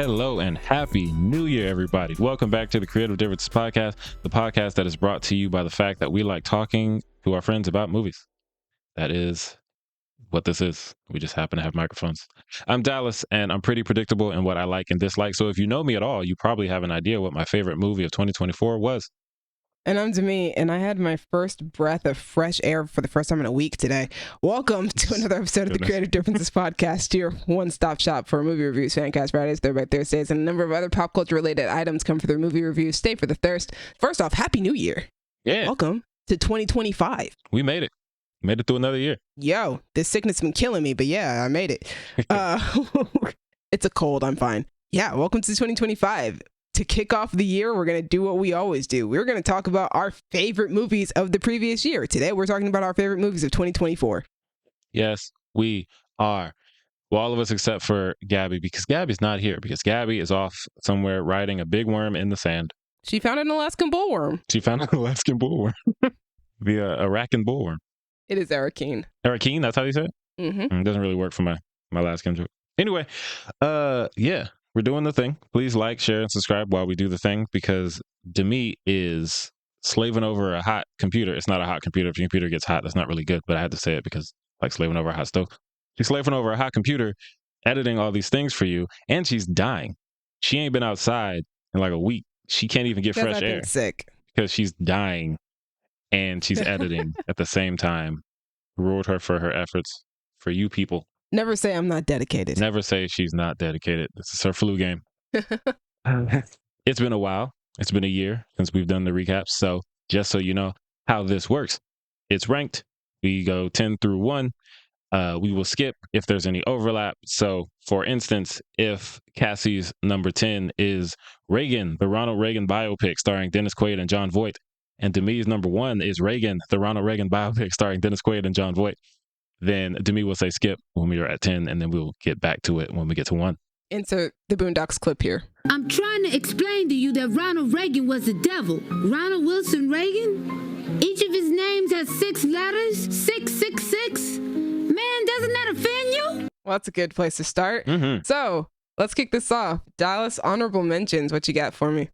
Hello and happy new year, everybody. Welcome back to the Creative Differences Podcast, the podcast that is brought to you by the fact that we like talking to our friends about movies. That is what this is. We just happen to have microphones. I'm Dallas, and I'm pretty predictable in what I like and dislike. So if you know me at all, you probably have an idea what my favorite movie of 2024 was. And I'm Demi, and I had my first breath of fresh air for the first time in a week today. Welcome to another episode of the Creative Differences Podcast, your one-stop shop for movie reviews, Fancast Fridays, Throwback Thursdays, and a number of other pop culture-related items come for the movie reviews. Stay for the thirst. First off, Happy New Year. Yeah. Welcome to 2025. We made it. Made it through another year. Yo, this sickness has been killing me, but yeah, I made it. It's a cold. I'm fine. Yeah, welcome to 2025. To kick off the year, we're going to do what we always do. We're going to talk about our favorite movies of the previous year. Today, we're talking about our favorite movies of 2024. Yes, we are. Well, all of us except for Gaby, because Gaby's not here, because Gaby is off somewhere riding a big worm in the sand. She found an Alaskan bullworm. She found an Alaskan bullworm. The Arakan bullworm. It is Arakeen. Arakeen, that's how you say it? Mm-hmm. It doesn't really work for my Alaskan joke. Anyway, yeah. We're doing the thing. Please like, share, and subscribe while we do the thing, because Demi is slaving over a hot computer. It's not a hot computer. If your computer gets hot, that's not really good, but I had to say it because like slaving over a hot stove. She's slaving over a hot computer, editing all these things for you, and she's dying. She ain't been outside in like a week. She can't even get fresh air Sick because she's dying and she's editing at the same time. Reward her for her efforts for you people. Never say I'm not dedicated. Never say she's not dedicated. This is her flu game. It's been a while. It's been a year since we've done the recaps. So just so you know how this works, it's ranked. We go 10 through 1. We will skip if there's any overlap. So for instance, if Cassie's number 10 is Reagan, the Ronald Reagan biopic starring Dennis Quaid and Jon Voight, and Demi's number 1 is Reagan, the Ronald Reagan biopic starring Dennis Quaid and Jon Voight, then Demi will say skip when we are at 10, and then we'll get back to it when we get to 1. Insert the Boondocks clip here. I'm trying to explain to you that Ronald Reagan was the devil. Ronald Wilson Reagan? Each of his names has 6 letters. 666. Man, doesn't that offend you? Well, that's a good place to start. Mm-hmm. So let's kick this off. Dallas, honorable mentions. What you got for me?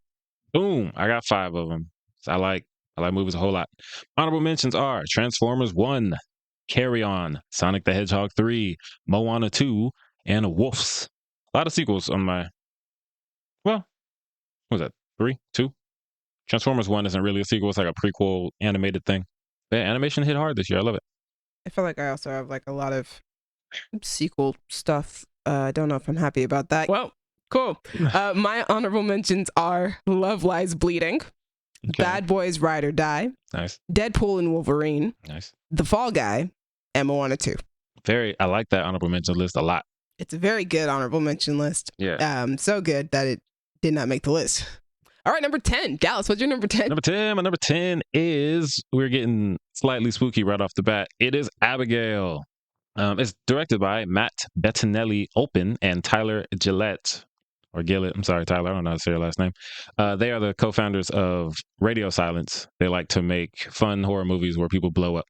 Boom. I got 5 of them. So I like movies a whole lot. Honorable mentions are Transformers 1, Carry On, Sonic the Hedgehog 3, Moana 2, and Wolves. A lot of sequels on my, well, what was that, 3, 2? Transformers 1 isn't really a sequel. It's like a prequel animated thing. But animation hit hard this year. I love it. I feel like I also have like a lot of sequel stuff. I don't know if I'm happy about that. Well, cool. My honorable mentions are Love Lies Bleeding, Okay. Bad Boys Ride or Die, Nice. Deadpool and Wolverine, Nice. The Fall Guy, and Moana 2. I like that honorable mention list a lot. It's a very good honorable mention list. Yeah. So good that it did not make the list. All right, number 10. Dallas, what's your number 10? Number 10, my number 10 is, we're getting slightly spooky right off the bat. It is Abigail. It's directed by Matt Bettinelli-Olpin and Tyler Gillett. Or Gillett, I'm sorry, Tyler, I don't know how to say your last name. They are the co-founders of Radio Silence. They like to make fun horror movies where people blow up.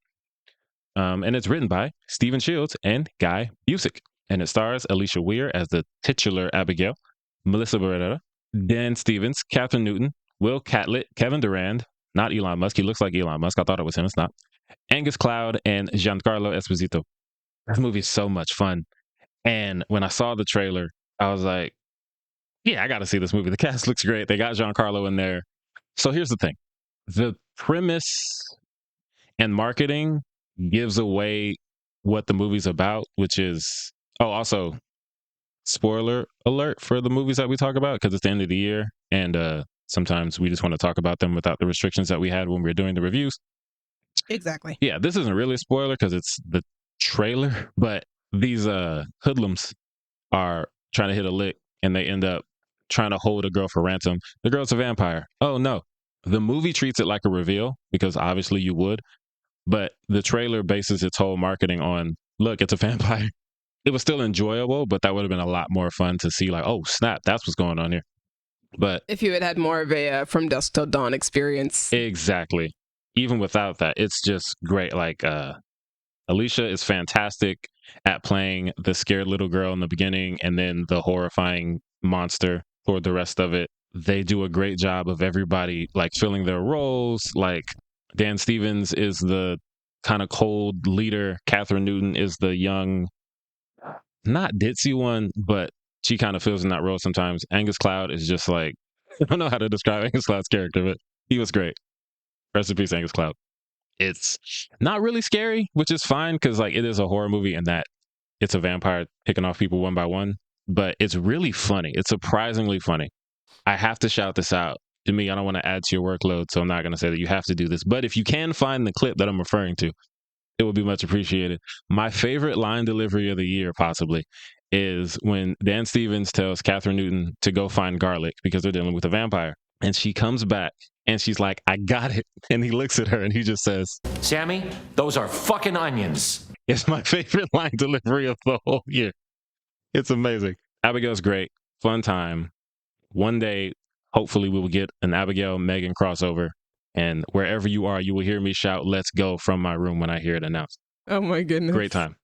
And it's written by Stephen Shields and Guy Busick. And it stars Alicia Weir as the titular Abigail, Melissa Barrera, Dan Stevens, Catherine Newton, Will Catlett, Kevin Durand, not Elon Musk. He looks like Elon Musk. I thought it was him. It's not. Angus Cloud and Giancarlo Esposito. This movie is so much fun. And when I saw the trailer, I was like, yeah, I got to see this movie. The cast looks great. They got Giancarlo in there. So here's the thing. The premise and marketing gives away what the movie's about, which is, also, spoiler alert for the movies that we talk about, because it's the end of the year, and sometimes we just want to talk about them without the restrictions that we had when we were doing the reviews. Exactly. Yeah, this isn't really a spoiler because it's the trailer, but these hoodlums are trying to hit a lick, and they end up trying to hold a girl for ransom. The girl's a vampire. Oh, no. The movie treats it like a reveal, because obviously you would, but the trailer bases its whole marketing on, look, it's a vampire. It was still enjoyable, but that would have been a lot more fun to see, like, oh, snap, that's what's going on here. But if you had had more of a From Dusk Till Dawn experience. Exactly. Even without that, it's just great. Like, Alicia is fantastic at playing the scared little girl in the beginning, and then the horrifying monster for the rest of it. They do a great job of everybody like filling their roles. Like Dan Stevens is the kind of cold leader. Catherine Newton is the young, not ditzy one, but she kind of fills in that role sometimes. Angus Cloud is just like, I don't know how to describe Angus Cloud's character, but he was great. Rest in peace, Angus Cloud. It's not really scary, which is fine because like it is a horror movie and that it's a vampire picking off people one by one, but it's really funny. It's surprisingly funny. I have to shout this out. To me, I don't want to add to your workload, so I'm not going to say that you have to do this. But if you can find the clip that I'm referring to, it would be much appreciated. My favorite line delivery of the year, possibly, is when Dan Stevens tells Catherine Newton to go find garlic because they're dealing with a vampire. And she comes back and she's like, I got it. And he looks at her and he just says, Sammy, those are fucking onions. It's my favorite line delivery of the whole year. It's amazing. Abigail's great. Fun time. One day, hopefully, we will get an Abigail Megan crossover. And wherever you are, you will hear me shout, let's go from my room when I hear it announced. Oh my goodness. Great time.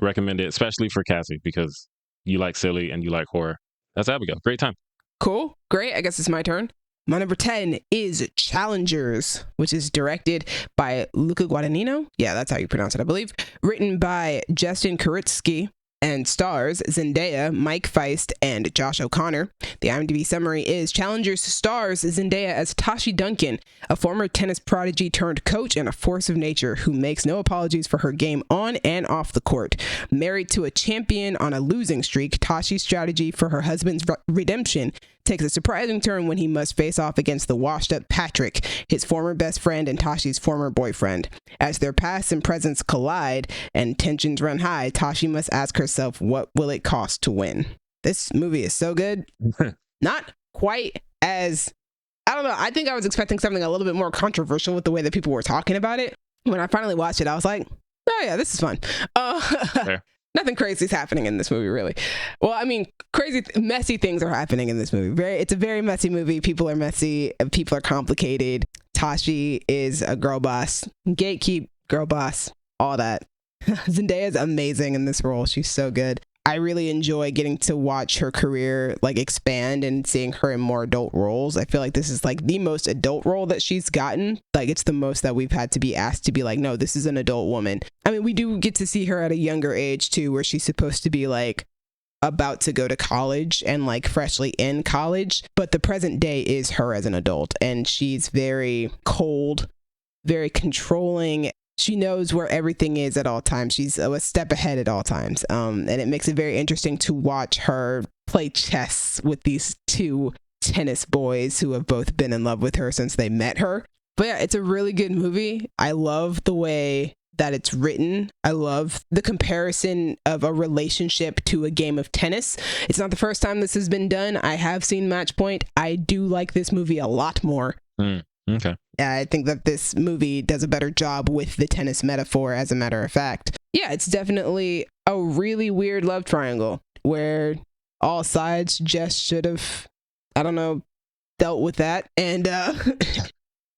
Recommend it, especially for Cassie, because you like silly and you like horror. That's Abigail. Great time. Cool. Great. I guess it's my turn. My number 10 is Challengers, which is directed by Luca Guadagnino. Yeah, that's how you pronounce it, I believe. Written by Justin Kuritsky and stars Zendaya, Mike Feist, and Josh O'Connor. The IMDb summary is Challengers stars Zendaya as Tashi Duncan, a former tennis prodigy turned coach and a force of nature who makes no apologies for her game on and off the court. Married to a champion on a losing streak, Tashi's strategy for her husband's redemption takes a surprising turn when he must face off against the washed-up Patrick, his former best friend and Tashi's former boyfriend. As their past and presents collide and tensions run high, Tashi must ask herself, what will it cost to win? This movie is so good. Not quite as, I don't know, I think I was expecting something a little bit more controversial with the way that people were talking about it. When I finally watched it, I was like, oh yeah, this is fun. Nothing crazy is happening in this movie, really. Well, I mean, messy things are happening in this movie. It's a very messy movie. People are messy. People are complicated. Tashi is a girl boss. Gatekeep, girl boss, all that. Zendaya is amazing in this role. She's so good. I really enjoy getting to watch her career like expand and seeing her in more adult roles. I feel like this is like the most adult role that she's gotten. Like it's the most that we've had to be asked to be like, no, this is an adult woman. I mean, we do get to see her at a younger age too, where she's supposed to be like about to go to college and like freshly in college. But the present day is her as an adult, and she's very cold, very controlling. She knows where everything is at all times. She's a step ahead at all times. And it makes it very interesting to watch her play chess with these two tennis boys who have both been in love with her since they met her. But yeah, it's a really good movie. I love the way that it's written. I love the comparison of a relationship to a game of tennis. It's not the first time this has been done. I have seen Match Point. I do like this movie a lot more. Okay. I think that this movie does a better job with the tennis metaphor, as a matter of fact. Yeah, it's definitely a really weird love triangle where all sides just should have, I don't know, dealt with that and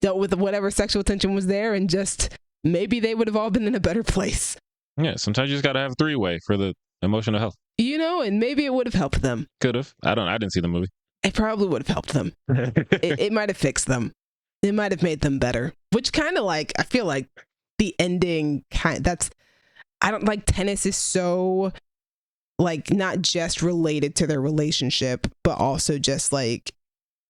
dealt with whatever sexual tension was there, and just maybe they would have all been in a better place. Yeah, sometimes you just got to have a three-way for the emotional health. You know, and maybe it would have helped them. Could have. I didn't see the movie. It probably would have helped them. It might have fixed them. It might have made them better, which kind of like, I feel like the ending I don't like, tennis is so like not just related to their relationship, but also just like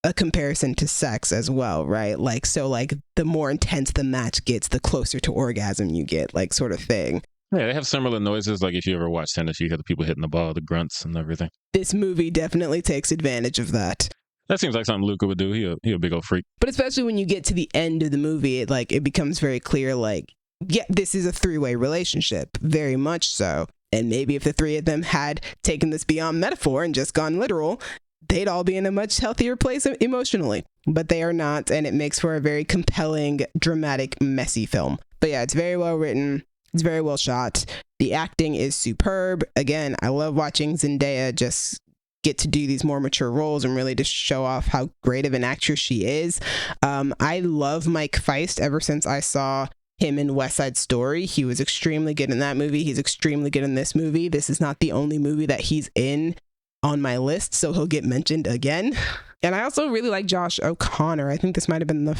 a comparison to sex as well, right? Like, so like the more intense the match gets, the closer to orgasm you get, like sort of thing. Yeah, they have similar noises. Like if you ever watch tennis, you hear the people hitting the ball, the grunts and everything. This movie definitely takes advantage of that. That seems like something Luca would do. He a big old freak. But especially when you get to the end of the movie, it becomes very clear, like, yeah, this is a three-way relationship, very much so. And maybe if the three of them had taken this beyond metaphor and just gone literal, they'd all be in a much healthier place emotionally. But they are not, and it makes for a very compelling, dramatic, messy film. But yeah, it's very well written. It's very well shot. The acting is superb. Again, I love watching Zendaya just get to do these more mature roles and really just show off how great of an actress she is. I love Mike Feist ever since I saw him in West Side Story. He was extremely good in that movie. He's extremely good in this movie. This is not the only movie that he's in on my list, so he'll get mentioned again. And I also really like Josh O'Connor. I think this might have been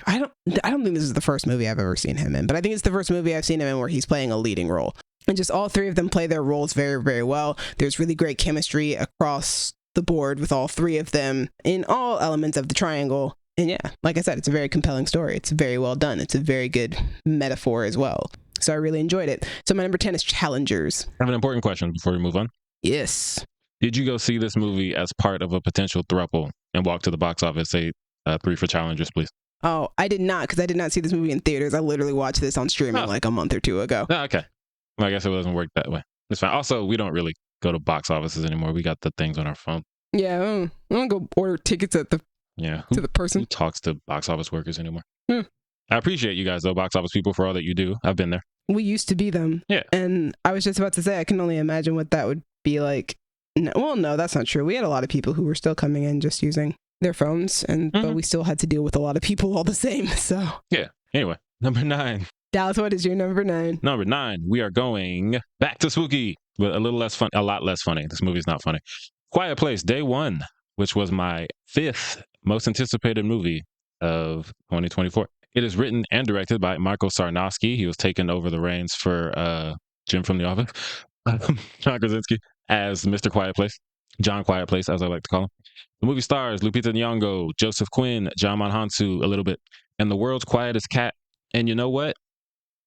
I don't think this is the first movie I've ever seen him in, but I think it's the first movie I've seen him in where he's playing a leading role. And just all three of them play their roles very, very well. There's really great chemistry across the board with all three of them in all elements of the triangle. And yeah, like I said, it's a very compelling story. It's very well done. It's a very good metaphor as well. So I really enjoyed it. So my number 10 is Challengers. I have an important question before we move on. Yes. Did you go see this movie as part of a potential throuple and walk to the box office, say 3 for Challengers, please? Oh, I did not, because I did not see this movie in theaters. I literally watched this on streaming like a month or two ago. Oh, okay. Well, I guess it doesn't work that way. It's fine. Also, we don't really go to box offices anymore. We got the things on our phone. Yeah, I don't go order tickets at the to the person. Who talks to box office workers anymore? Hmm. I appreciate you guys, though, box office people, for all that you do. I've been there. We used to be them. Yeah. And I was just about to say, I can only imagine what that would be like. No, that's not true. We had a lot of people who were still coming in just using their phones, but we still had to deal with a lot of people all the same. So yeah. Anyway, number 9. Dallas, what is your number 9? Number 9, we are going back to spooky, but a lot less funny. This movie's not funny. Quiet Place, Day One, which was my 5th most anticipated movie of 2024. It is written and directed by Michael Sarnowski. He was taking over the reins for Jim from The Office, John Krasinski, as Mr. Quiet Place, John Quiet Place, as I like to call him. The movie stars Lupita Nyong'o, Joseph Quinn, John Manhansu, a little bit, and the world's quietest cat. And you know what?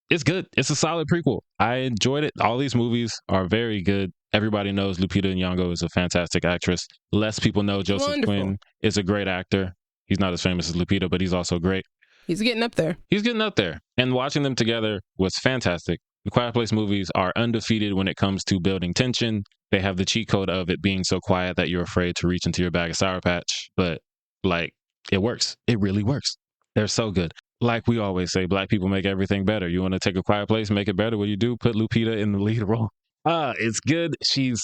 It's good. It's a solid prequel. I enjoyed it. All these movies are very good. Everybody knows Lupita Nyong'o is a fantastic actress. Less people know Joseph Quinn is a great actor. He's not as famous as Lupita, but he's also great. He's getting up there. He's getting up there. And watching them together was fantastic. The Quiet Place movies are undefeated when it comes to building tension. They have the cheat code of it being so quiet that you're afraid to reach into your bag of Sour Patch. But, like, it works. It really works. They're so good. Like we always say, Black people make everything better. You want to take A Quiet Place, make it better? What do you do? Put Lupita in the lead role. It's good. She's,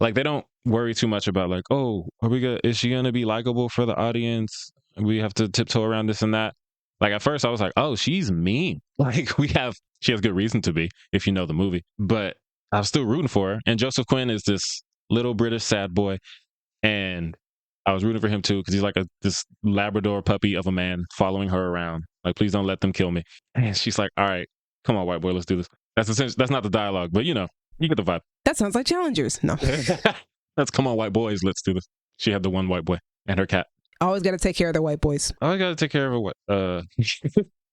like, they don't worry too much about, like, oh, is she going to be likable for the audience? We have to tiptoe around this and that. Like, at first I was like, oh, she's mean. Like, she has good reason to be, if you know the movie. But I'm still rooting for her. And Joseph Quinn is this little British sad boy. And I was rooting for him too, because he's like this Labrador puppy of a man following her around. Like, please don't let them kill me. And she's like, all right, come on, white boy, let's do this. That's not the dialogue, but you know, you get the vibe. That sounds like Challengers. No. That's come on, white boys, let's do this. She had the one white boy and her cat. Always got to take care of the white boys. Always got to take care of her what?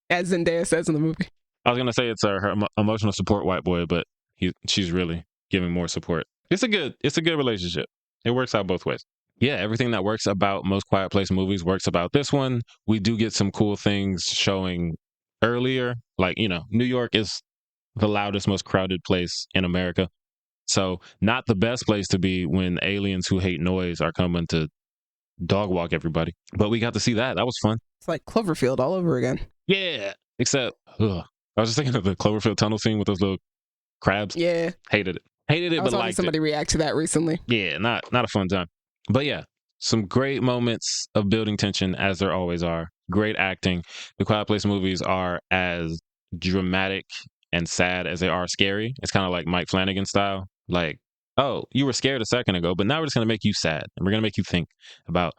As Zendaya says in the movie. I was going to say it's her emotional support white boy, but she's really giving more support. It's a good relationship. It works out both ways. Yeah, everything that works about most Quiet Place movies works about this one. We do get some cool things showing earlier. Like, you know, New York is the loudest, most crowded place in America. So not the best place to be when aliens who hate noise are coming to dog walk everybody. But we got to see that. That was fun. It's like Cloverfield all over again. Yeah, except, I was just thinking of the Cloverfield tunnel scene with those little crabs. Yeah. Hated it, I was watching somebody react to that recently. Yeah, not a fun time. But yeah, some great moments of building tension, as there always are. Great acting. The Quiet Place movies are as dramatic and sad as they are scary. It's kind of like Mike Flanagan style. Like, oh, you were scared a second ago, but now we're just going to make you sad. And we're going to make you think about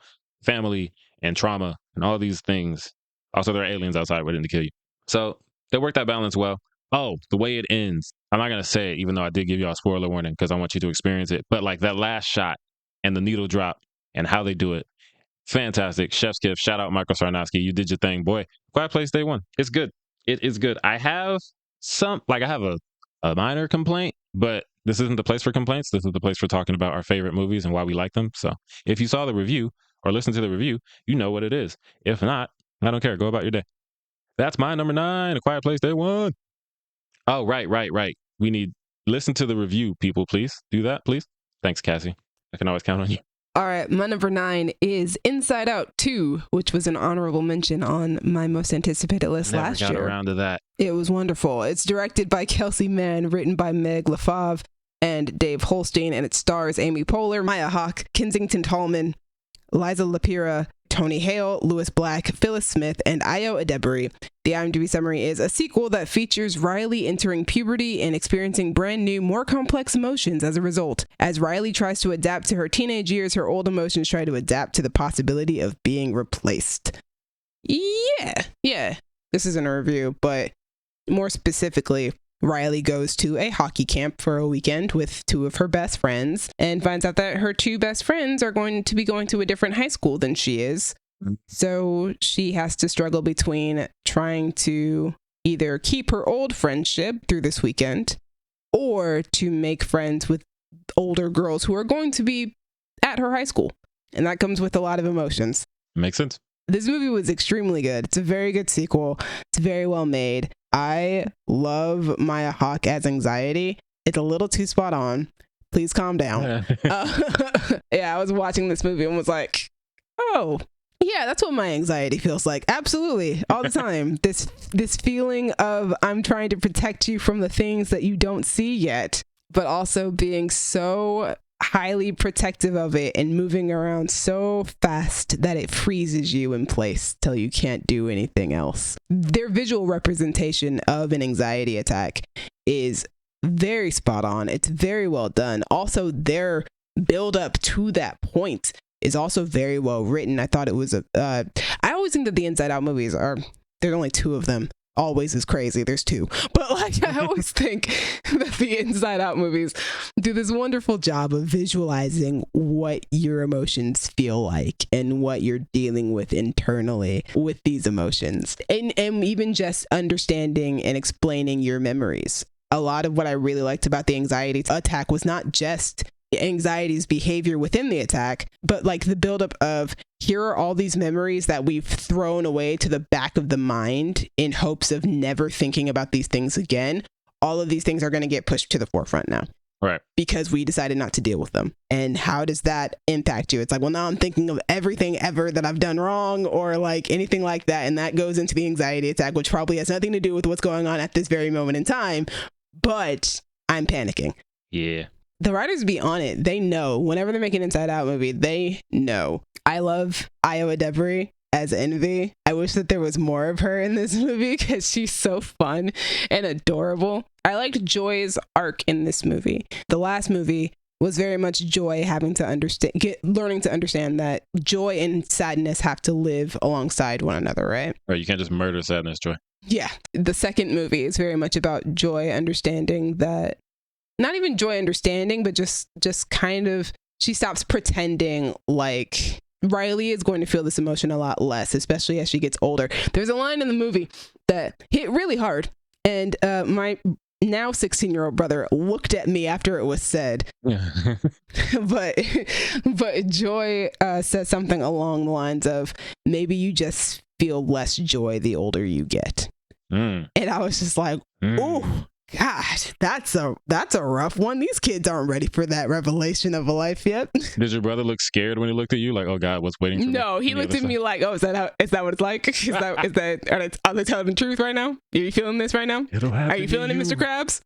family and trauma and all these things. Also, there are aliens outside waiting to kill you. So they work that balance well. Oh, the way it ends. I'm not going to say it, even though I did give you a spoiler warning because I want you to experience it. But like that last shot and the needle drop and how they do it. Fantastic. Chef's kiss. Shout out Michael Sarnowski. You did your thing, boy. Quiet Place Day One. It's good. It is good. I have a minor complaint, but this isn't the place for complaints. This is the place for talking about our favorite movies and why we like them. So if you saw the review or listened to the review, you know what it is. If not, I don't care. Go about your day. That's my number 9, A Quiet Place Day One. Oh, right. We need listen to the review, people, please. Do that, please. Thanks, Cassie. I can always count on you. All right, my number 9 is Inside Out 2, which was an honorable mention on my most anticipated list last year. Never got around to that. It was wonderful. It's directed by Kelsey Mann, written by Meg LaFave and Dave Holstein, and it stars Amy Poehler, Maya Hawke, Kensington Tallman, Liza Lapira, Tony Hale, Louis Black, Phyllis Smith, and Ayo Edebiri. The IMDb summary is a sequel that features Riley entering puberty and experiencing brand new, more complex emotions as a result. As Riley tries to adapt to her teenage years, her old emotions try to adapt to the possibility of being replaced. Yeah. This isn't a review, but more specifically, Riley goes to a hockey camp for a weekend with two of her best friends and finds out that her two best friends are going to be going to a different high school than she is. So she has to struggle between trying to either keep her old friendship through this weekend or to make friends with older girls who are going to be at her high school. And that comes with a lot of emotions. Makes sense. This movie was extremely good. It's a very good sequel. It's very well made. I love Maya Hawke as anxiety. It's a little too spot on. Please calm down. I was watching this movie and was like, oh, yeah, that's what my anxiety feels like. Absolutely. All the time. This feeling of I'm trying to protect you from the things that you don't see yet, but also being so highly protective of it and moving around so fast that it freezes you in place till you can't do anything else. Their visual representation of an anxiety attack is very spot on. It's very well done. Also, their build up to that point is also very well written. I thought it was I always think that the Inside Out movies there's only two of them. Always is crazy. There's two. But like, I always think that the Inside Out movies do this wonderful job of visualizing what your emotions feel like and what you're dealing with internally with these emotions. And even just understanding and explaining your memories. A lot of what I really liked about the anxiety attack was not just anxiety's behavior within the attack, but like the buildup of here are all these memories that we've thrown away to the back of the mind in hopes of never thinking about these things again. All of these things are going to get pushed to the forefront now. Right. Because we decided not to deal with them. And how does that impact you? It's like, well, now I'm thinking of everything ever that I've done wrong or like anything like that. And that goes into the anxiety attack, which probably has nothing to do with what's going on at this very moment in time. But I'm panicking. Yeah. The writers be on it. They know. Whenever they're making an Inside Out movie, they know. I love Iowa Debris as Envy. I wish that there was more of her in this movie because she's so fun and adorable. I liked Joy's arc in this movie. The last movie was very much Joy having to learning to understand that joy and sadness have to live alongside one another, right? Right. You can't just murder sadness, Joy. Yeah. The second movie is very much about Joy understanding that, not even Joy understanding, but just kind of, she stops pretending like Riley is going to feel this emotion a lot less, especially as she gets older. There's a line in the movie that hit really hard. And my now 16-year-old brother looked at me after it was said. but Joy says something along the lines of, maybe you just feel less joy the older you get. And I was just like, oh, God, that's a rough one. These kids aren't ready for that revelation of a life yet. Did your brother look scared when he looked at you? Like, oh God, what's waiting for me? No, he looked at me like, oh, is that what it's like? Are they telling the truth right now? Are you feeling this right now? Are you feeling it, Mr. Krabs?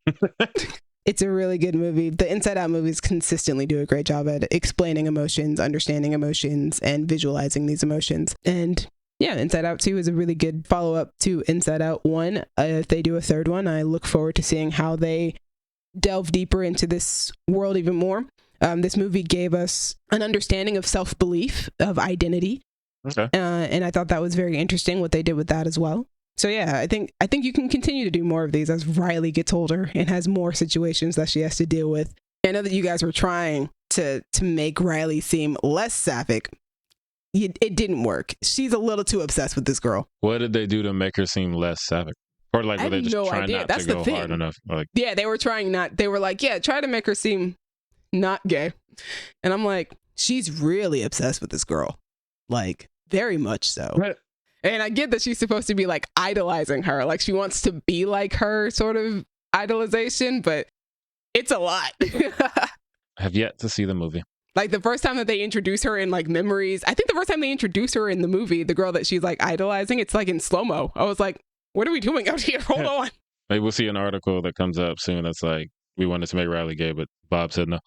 It's a really good movie. The Inside Out movies consistently do a great job at explaining emotions, understanding emotions, and visualizing these emotions. And yeah, Inside Out 2 is a really good follow-up to Inside Out 1. If they do a third one, I look forward to seeing how they delve deeper into this world even more. This movie gave us an understanding of self-belief, of identity. Okay. And I thought that was very interesting what they did with that as well. So yeah, I think you can continue to do more of these as Riley gets older and has more situations that she has to deal with. I know that you guys were trying to make Riley seem less sapphic. It didn't work. She's a little too obsessed with this girl. What did they do to make her seem less sapphic? Or like, were they just trying not to go hard enough? Like, yeah, they were trying not. They were like, yeah, try to make her seem not gay. And I'm like, she's really obsessed with this girl. Like, very much so. Right. And I get that she's supposed to be like idolizing her. Like, she wants to be like her sort of idolization, but it's a lot. I have yet to see the movie. Like the first time that they introduce her in like memories, I think the first time they introduce her in the movie, the girl that she's like idolizing, it's like in slow-mo. I was like, what are we doing out here? Hold on. Maybe we'll see an article that comes up soon that's like, we wanted to make Riley gay, but Bob said no.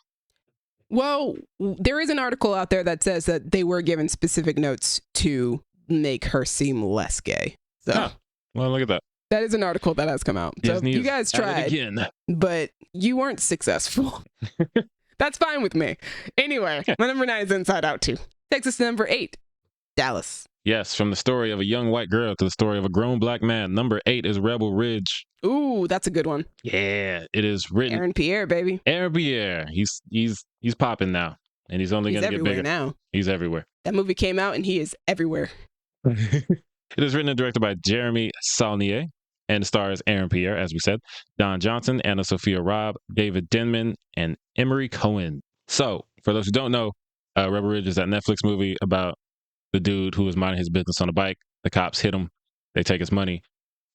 Well, there is an article out there that says that they were given specific notes to make her seem less gay. So Well, look at that. That is an article that has come out. So Disney you is guys at it tried, again. but you weren't successful. That's fine with me. Anyway, my number 9 is Inside Out 2. Takes us to number 8, Dallas. Yes, from the story of a young white girl to the story of a grown black man. Number 8 is Rebel Ridge. Ooh, that's a good one. Yeah, it is written. Aaron Pierre, baby. Aaron Pierre. He's popping now, and he's only going to get bigger. Now. He's everywhere. That movie came out, and he is everywhere. It is written and directed by Jeremy Saulnier and stars Aaron Pierre, as we said, Don Johnson, Anna Sophia Robb, David Denman, and Emery Cohen. So, for those who don't know, Rebel Ridge is that Netflix movie about the dude who was minding his business on a bike. The cops hit him. They take his money.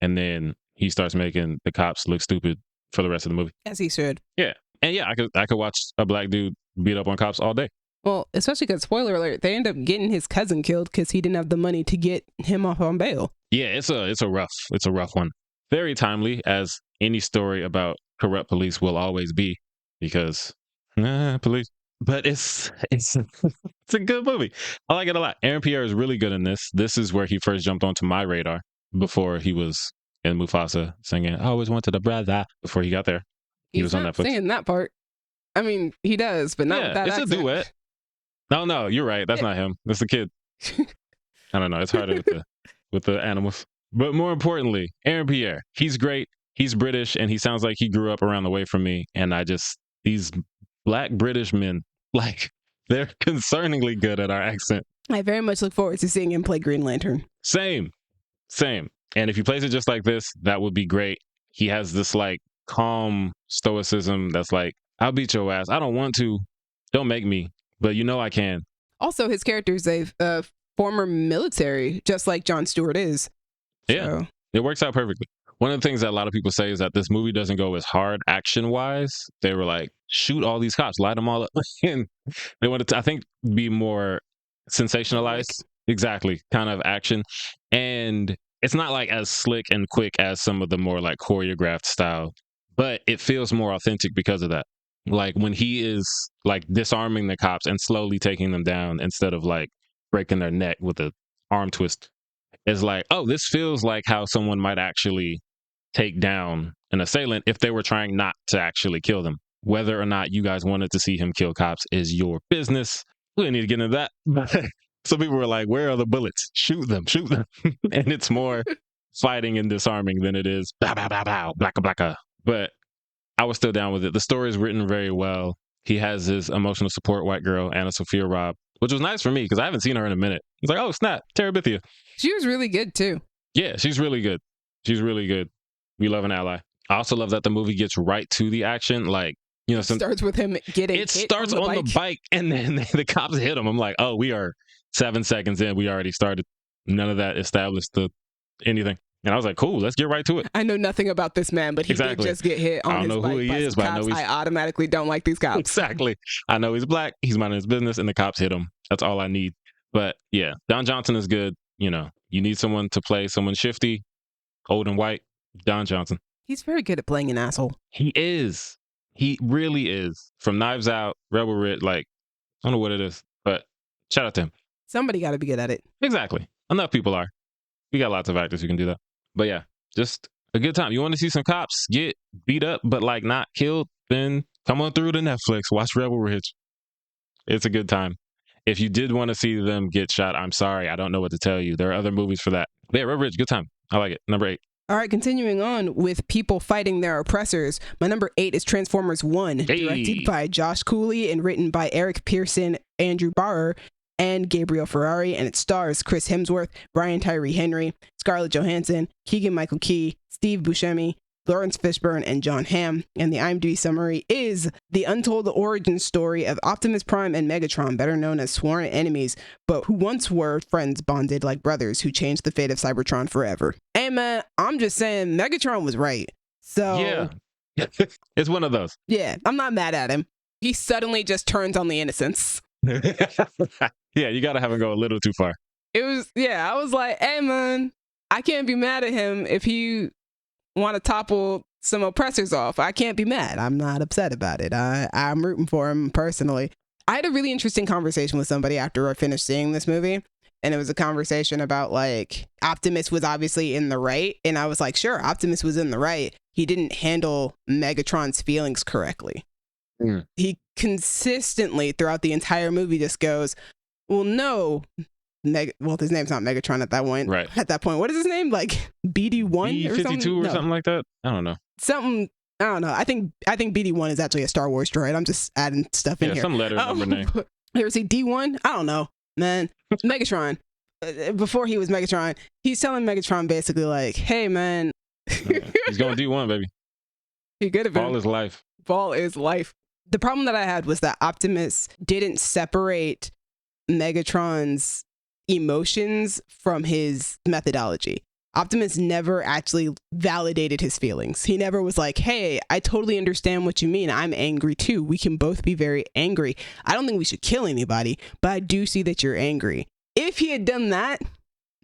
And then he starts making the cops look stupid for the rest of the movie. As he should. Yeah. And yeah, I could watch a black dude beat up on cops all day. Well, especially because, spoiler alert, they end up getting his cousin killed because he didn't have the money to get him off on bail. Yeah, it's a rough one. Very timely, as any story about corrupt police will always be, because police. But it's a good movie. I like it a lot. Aaron Pierre is really good in this. This is where he first jumped onto my radar before he was in Mufasa singing "I Always Wanted a Brother." Before he got there, he was on Netflix singing that part. I mean, he does, but not with that accent. It's a duet. No, you're right. That's not him. That's the kid. I don't know. It's harder with the animals. But more importantly, Aaron Pierre. He's great. He's British, and he sounds like he grew up around the way from me. And these Black British men, like, they're concerningly good at our accent. I very much look forward to seeing him play Green Lantern. Same. And if he plays it just like this, that would be great. He has this like calm stoicism that's like, I'll beat your ass. I don't want to. Don't make me. But you know I can. Also, his character is a former military, just like Jon Stewart is. Yeah, so. It works out perfectly. One of the things that a lot of people say is that this movie doesn't go as hard action-wise. They were like, shoot all these cops, light them all up. And they wanted to, I think, be more sensationalized. Exactly, kind of action. And it's not like as slick and quick as some of the more like choreographed style, but it feels more authentic because of that. Like when he is like disarming the cops and slowly taking them down instead of like breaking their neck with an arm twist. It's like, oh, this feels like how someone might actually take down an assailant if they were trying not to actually kill them. Whether or not you guys wanted to see him kill cops is your business. We don't need to get into that. But some people were like, where are the bullets? Shoot them. And it's more fighting and disarming than it is bow, bow, bow, bow, blacka, blacka. But I was still down with it. The story is written very well. He has his emotional support white girl, Anna Sophia Robb, which was nice for me because I haven't seen her in a minute. It's like, oh, snap, Terabithia. She was really good, too. Yeah, she's really good. We love an ally. I also love that the movie gets right to the action. Like, you know, it starts with him getting hit starts on the bike and then the cops hit him. I'm like, oh, we are 7 seconds in. We already started. None of that established anything. And I was like, cool, let's get right to it. I know nothing about this man, but he did just get hit on his bike. I don't know who he is, but I know I automatically don't like these cops. Exactly. I know he's black. He's minding his business, and the cops hit him. That's all I need. But yeah, Don Johnson is good. You know, you need someone to play someone shifty, old and white. Don Johnson. He's very good at playing an asshole. He is. He really is. From Knives Out, Rebel Ridge, like, I don't know what it is, but shout out to him. Somebody got to be good at it. Exactly. Enough people are. We got lots of actors who can do that. But yeah, just a good time. You want to see some cops get beat up, but like not killed, then come on through to Netflix. Watch Rebel Ridge. It's a good time. If you did want to see them get shot, I'm sorry. I don't know what to tell you. There are other movies for that. But yeah, Rebel Ridge, good time. I like it. Number 8. All right, continuing on with people fighting their oppressors. My number 8 is Transformers 1, directed by Josh Cooley and written by Eric Pearson, Andrew Barrer, and Gabriel Ferrari, and it stars Chris Hemsworth, Brian Tyree Henry, Scarlett Johansson, Keegan-Michael Key, Steve Buscemi, Lawrence Fishburne, and John Hamm. And the IMDb summary is the untold origin story of Optimus Prime and Megatron, better known as sworn enemies, but who once were friends bonded like brothers who changed the fate of Cybertron forever. Hey man, I'm just saying Megatron was right. So yeah, it's one of those. Yeah, I'm not mad at him. He suddenly just turns on the innocents. Yeah, you gotta have him go a little too far. I was like, hey man, I can't be mad at him if he want to topple some oppressors off. I can't be mad. I'm not upset about it. I'm rooting for him personally. I had a really interesting conversation with somebody after I finished seeing this movie, and it was a conversation about like Optimus was obviously in the right, and I was like, sure, Optimus was in the right. He didn't handle Megatron's feelings correctly. He consistently throughout the entire movie just goes, well, no, well, his name's not Megatron at that point. Right. At that point, what is his name? Like BD1 or something? B-52 or something like that? I don't know. Something, I don't know. I think BD1 is actually a Star Wars droid. I'm just adding stuff in here. Some letter number name. You ever see D1? I don't know, man. Megatron. Before he was Megatron, he's telling Megatron basically like, hey, man. He's going D1, baby. He could have been. Ball is life. Ball is life. The problem that I had was that Optimus didn't separate Megatron's emotions from his methodology. Optimus never actually validated his feelings. He never was like, hey, I totally understand what you mean. I'm angry too. We can both be very angry. I don't think we should kill anybody, but I do see that you're angry. If he had done that,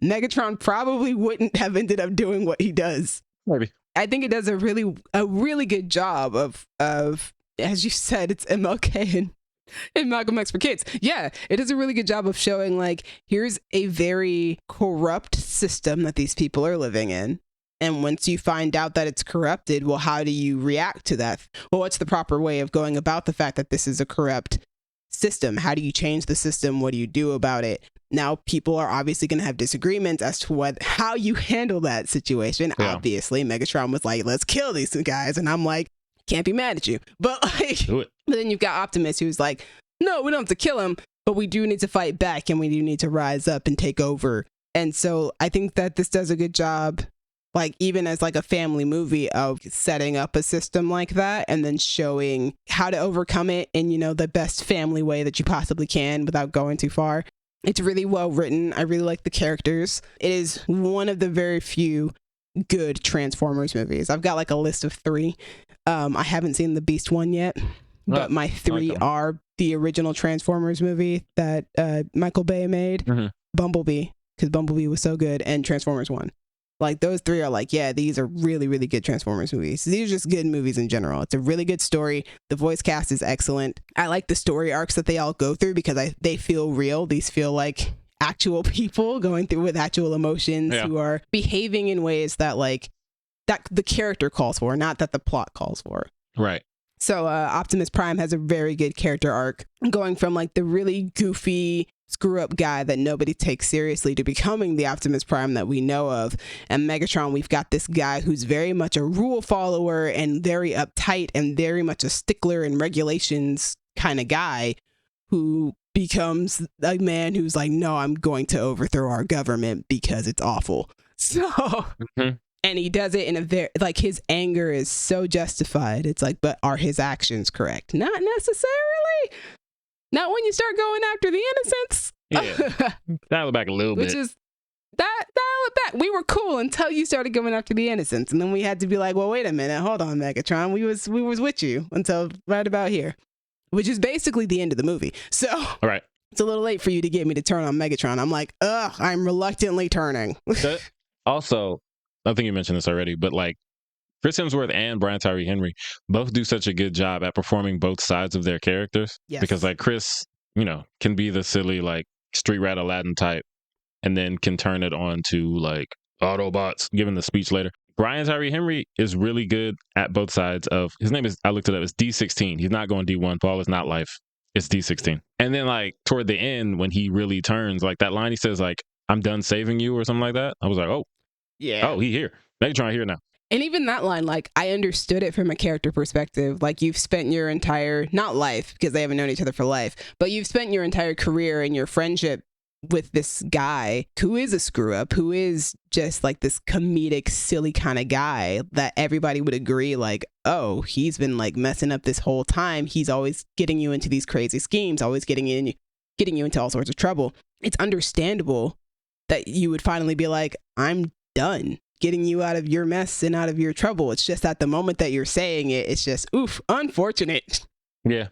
Megatron probably wouldn't have ended up doing what he does. Maybe. I think it does a really good job of as you said, it's MLK and Malcolm X for kids. Yeah, it does a really good job of showing like, here's a very corrupt system that these people are living in. And once you find out that it's corrupted, well, how do you react to that? Well, what's the proper way of going about the fact that this is a corrupt system? How do you change the system? What do you do about it? Now, people are obviously going to have disagreements as to how you handle that situation. Yeah. Obviously, Megatron was like, let's kill these two guys. And I'm like, can't be mad at you. But like, but then you've got Optimus who's like, no, we don't have to kill him, but we do need to fight back and we do need to rise up and take over. And so I think that this does a good job, like even as like a family movie, of setting up a system like that and then showing how to overcome it in, you know, the best family way that you possibly can without going too far. It's really well written. I really like the characters. It is one of the very few good Transformers movies. I've got like a list of 3. I haven't seen the Beast one yet, but my 3 are the original Transformers movie that Michael Bay made, Bumblebee, because Bumblebee was so good, and Transformers 1. Like those 3 are like, yeah, these are really, really good Transformers movies. These are just good movies in general. It's a really good story. The voice cast is excellent. I like the story arcs that they all go through because they feel real. These feel like actual people going through with actual emotions who are behaving in ways that like that the character calls for, not that the plot calls for. Right. So Optimus Prime has a very good character arc, going from like the really goofy screw up guy that nobody takes seriously to becoming the Optimus Prime that we know of. And Megatron, we've got this guy who's very much a rule follower and very uptight and very much a stickler and regulations kind of guy who becomes a man who's like, no, I'm going to overthrow our government because it's awful. So and he does it in a very, like, his anger is so justified. It's like, but are his actions correct? Not necessarily. Not when you start going after the innocents. Yeah. Dial it back a little bit. Which is, dial it back. We were cool until you started going after the innocents. And then we had to be like, well, wait a minute. Hold on, Megatron. We was with you until right about here. Which is basically the end of the movie. So all right. It's a little late for you to get me to turn on Megatron. I'm like, I'm reluctantly turning. Also, I think you mentioned this already, but like Chris Hemsworth and Brian Tyree Henry both do such a good job at performing both sides of their characters. Yes. Because like Chris, you know, can be the silly like street rat Aladdin type and then can turn it on to like Autobots, giving the speech later. Brian Tyree Henry is really good at both sides of, his name is, I looked it up, it's D16. He's not going D1. Paul is not life. It's D16. And then like toward the end, when he really turns, like that line he says like, I'm done saving you or something like that. I was like, oh, yeah. Oh, he here. Megatron here now. And even that line, like, I understood it from a character perspective. Like, you've spent your entire, not life, because they haven't known each other for life, but you've spent your entire career and your friendship with this guy who is a screw up, who is just like this comedic, silly kind of guy that everybody would agree, like, oh, he's been like messing up this whole time. He's always getting you into these crazy schemes, always getting you into all sorts of trouble. It's understandable that you would finally be like, I'm done getting you out of your mess and out of your trouble. It's just at the moment that you're saying it, it's just, oof, unfortunate. Yeah.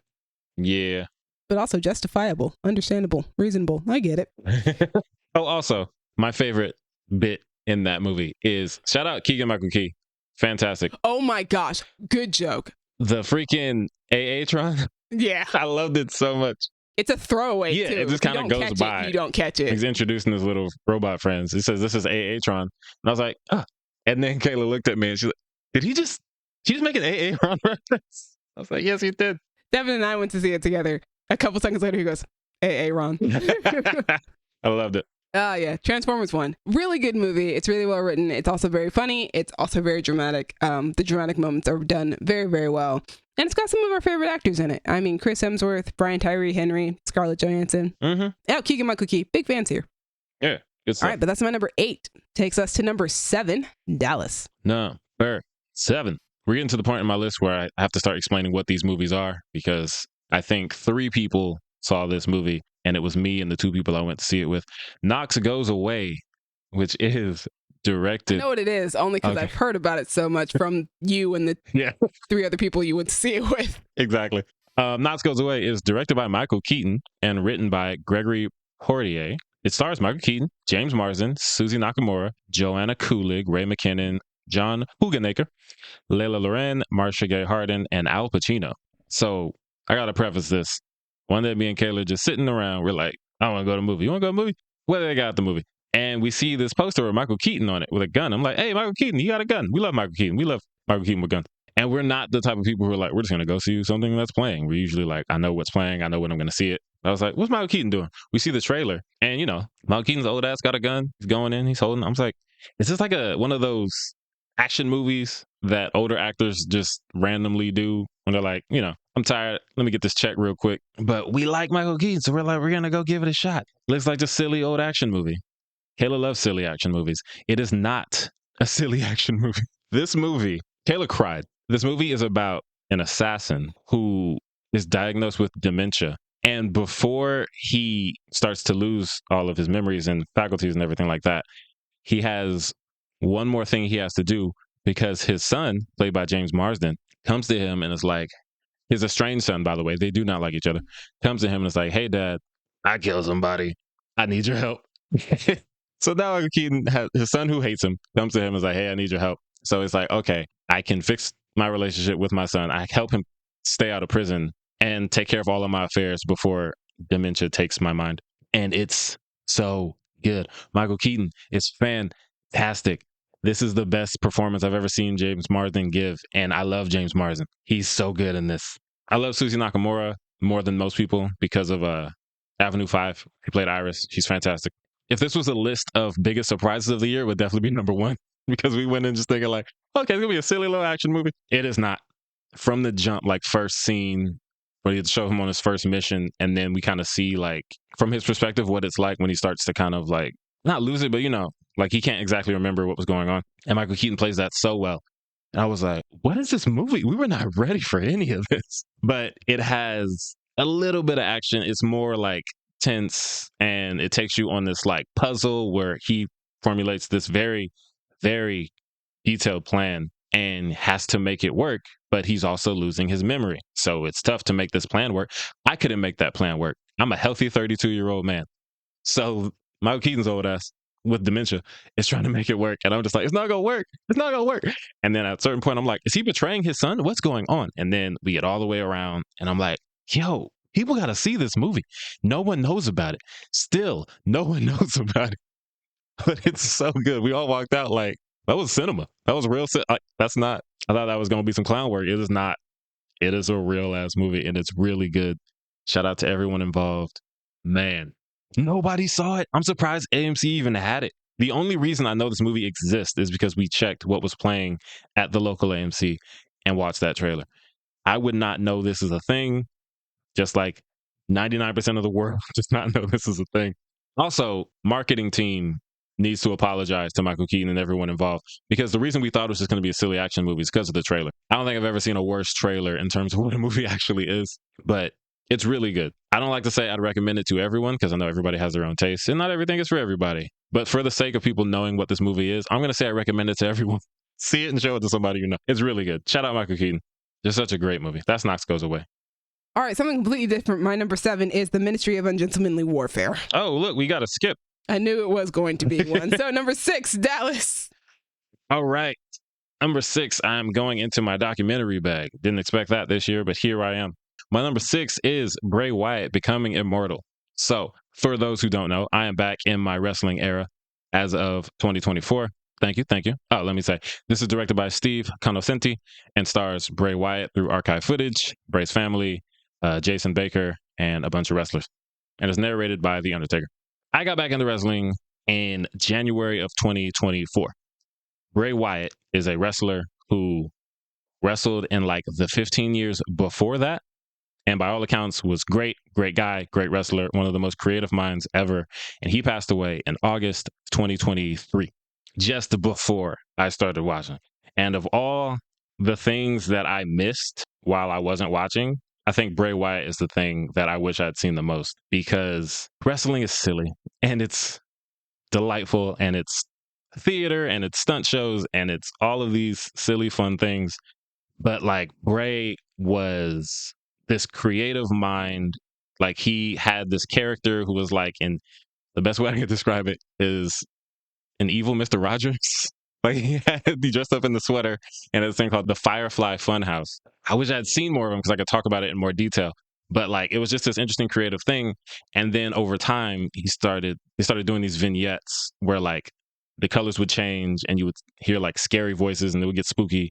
Yeah. But also justifiable, understandable, reasonable. I get it. Oh, also, my favorite bit in that movie is, shout out Keegan-Michael Key. Fantastic. Oh my gosh. Good joke. The freaking AA-tron. Yeah. I loved it so much. It's a throwaway, Yeah, too. it just If you kind of don't goes catch by. it, you don't catch it. He's introducing his little robot friends. He says, "This is Aa-Tron," and I was like, "Ah." And then Kayla looked at me and she's like, "Did he just make an Aa-Tron reference?" I was like, "Yes, he did." Devin and I went to see it together. A couple seconds later, he goes, "Hey, Ron." I loved it. Yeah, Transformers 1. Really good movie. It's really well written. It's also very funny. It's also very dramatic. The dramatic moments are done very, very well. And it's got some of our favorite actors in it. I mean, Chris Hemsworth, Brian Tyree Henry, Scarlett Johansson. Oh, Keegan-Michael Key. Big fans here. Yeah, good stuff. All right, but that's my number 8. Takes us to number 7, Dallas. Number 7. We're getting to the point in my list where I have to start explaining what these movies are, because I think 3 people saw this movie, and it was me and the 2 people I went to see it with. Knox Goes Away, which is directed. I know what it is, only because I've heard about it so much from you and the 3 other people you went to see it with. Exactly. Knox Goes Away is directed by Michael Keaton and written by Gregory Portier. It stars Michael Keaton, James Marsden, Susie Nakamura, Joanna Kulig, Ray McKinnon, John Hugenaker, Layla Loren, Marsha Gay Harden, and Al Pacino. So I got to preface this. One day, me and Kayla just sitting around. We're like, I want to go to a movie. You want to go to a movie? What do they got at the movie? And we see this poster with Michael Keaton on it with a gun. I'm like, hey, Michael Keaton, you got a gun. We love Michael Keaton. We love Michael Keaton with guns. And we're not the type of people who are like, we're just going to go see something that's playing. We're usually like, I know what's playing. I know when I'm going to see it. I was like, what's Michael Keaton doing? We see the trailer. And, Michael Keaton's old ass got a gun. He's going in. He's holding. I was like, is this like one of those action movies that older actors just randomly do when they're like, I'm tired. Let me get this check real quick. But we like Michael Keaton, so we're like, we're going to go give it a shot. Looks like just silly old action movie. Kayla loves silly action movies. It is not a silly action movie. This movie, Kayla cried. This movie is about an assassin who is diagnosed with dementia. And before he starts to lose all of his memories and faculties and everything like that, he has one more thing he has to do, because his son, played by James Marsden, comes to him and is like, his estranged son, by the way, they do not like each other, comes to him and is like, hey, Dad, I killed somebody. I need your help. So now Michael Keaton, his son who hates him, comes to him and is like, hey, I need your help. So it's like, okay, I can fix my relationship with my son. I help him stay out of prison and take care of all of my affairs before dementia takes my mind. And it's so good. Michael Keaton is fantastic. This is the best performance I've ever seen James Marsden give. And I love James Marsden. He's so good in this. I love Susie Nakamura more than most people because of Avenue 5. He played Iris. She's fantastic. If this was a list of biggest surprises of the year, it would definitely be number 1, because we went in just thinking like, okay, it's going to be a silly little action movie. It is not. From the jump, like first scene, where you show him on his first mission, and then we kind of see like from his perspective what it's like when he starts to kind of like not lose it, but like he can't exactly remember what was going on. And Michael Keaton plays that so well. And I was like, what is this movie? We were not ready for any of this. But it has a little bit of action. It's more like tense, and it takes you on this like puzzle where he formulates this very, very detailed plan and has to make it work, but he's also losing his memory. So it's tough to make this plan work. I couldn't make that plan work. I'm a healthy 32-year-old man. So Michael Keaton's old ass with dementia is trying to make it work. And I'm just like, it's not going to work. It's not going to work. And then at a certain point, I'm like, is he betraying his son? What's going on? And then we get all the way around and I'm like, yo, people got to see this movie. No one knows about it. Still, no one knows about it. But it's so good. We all walked out like, that was cinema. That was real. That's not, I thought that was going to be some clown work. It is not. It is a real ass movie, and it's really good. Shout out to everyone involved. Man, nobody saw it. I'm surprised AMC even had it. The only reason I know this movie exists is because we checked what was playing at the local AMC and watched that trailer. I would not know this is a thing, just like 99% of the world does not know this is a thing. Also, marketing team needs to apologize to Michael Keaton and everyone involved, because the reason we thought it was just going to be a silly action movie is because of the trailer. I don't think I've ever seen a worse trailer in terms of what a movie actually is, but it's really good. I don't like to say I'd recommend it to everyone because I know everybody has their own taste and not everything is for everybody. But for the sake of people knowing what this movie is, I'm going to say I recommend it to everyone. See it and show it to somebody you know. It's really good. Shout out Michael Keaton. Just such a great movie. That's Knox Goes Away. All right, something completely different. My number 7 is The Ministry of Ungentlemanly Warfare. Oh, look, we got to skip. I knew it was going to be one. So number 6, Dallas. All right. Number 6, I'm going into my documentary bag. Didn't expect that this year, but here I am. My number 6 is Bray Wyatt becoming immortal. So, for those who don't know, I am back in my wrestling era as of 2024. Thank you. Oh, let me say, this is directed by Steve Conoscenti and stars Bray Wyatt through archive footage, Bray's family, Jason Baker, and a bunch of wrestlers. And it's narrated by The Undertaker. I got back into wrestling in January of 2024. Bray Wyatt is a wrestler who wrestled in like the 15 years before that. And by all accounts was great guy, great wrestler, one of the most creative minds ever. And he passed away in August 2023, just before I started watching. And of all the things that I missed while I wasn't watching, I think Bray Wyatt is the thing that I wish I'd seen the most, because wrestling is silly and it's delightful and it's theater and it's stunt shows and it's all of these silly, fun things. But like Bray was this creative mind. Like he had this character who was like, in the best way I can describe it is an evil Mr. Rogers. Like he dressed up in the sweater and this thing called the Firefly Funhouse. I wish I had seen more of him because I could talk about it in more detail. But like it was just this interesting creative thing. And then over time they started doing these vignettes where like the colors would change and you would hear like scary voices and it would get spooky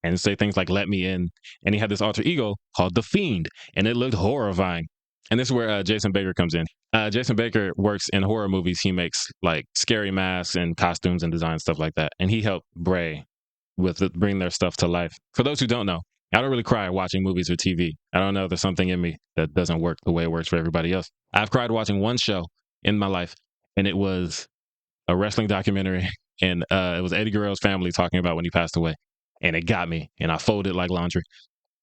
and say things like "let me in." And he had this alter ego called the Fiend, and it looked horrifying. And this is where Jason Baker comes in. Jason Baker works in horror movies. He makes like scary masks and costumes and design stuff like that. And he helped Bray with bring their stuff to life. For those who don't know, I don't really cry watching movies or TV. I don't know. There's something in me that doesn't work the way it works for everybody else. I've cried watching one show in my life, and it was a wrestling documentary. And it was Eddie Guerrero's family talking about when he passed away. And it got me, and I folded like laundry.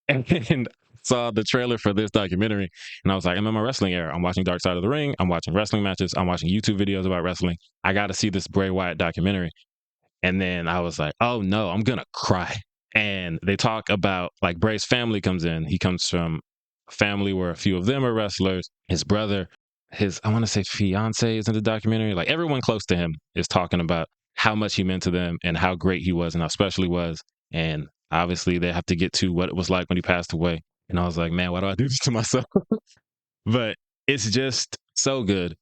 And saw the trailer for this documentary, and I was like, I'm in my wrestling era. I'm watching Dark Side of the Ring. I'm watching wrestling matches. I'm watching YouTube videos about wrestling. I got to see this Bray Wyatt documentary. And then I was like, oh no, I'm going to cry. And they talk about like Bray's family comes in. He comes from a family where a few of them are wrestlers. His brother, I want to say fiance is in the documentary. Like everyone close to him is talking about how much he meant to them and how great he was and how special he was. And obviously they have to get to what it was like when he passed away. And I was like, man, why do I do this to myself? But it's just so good.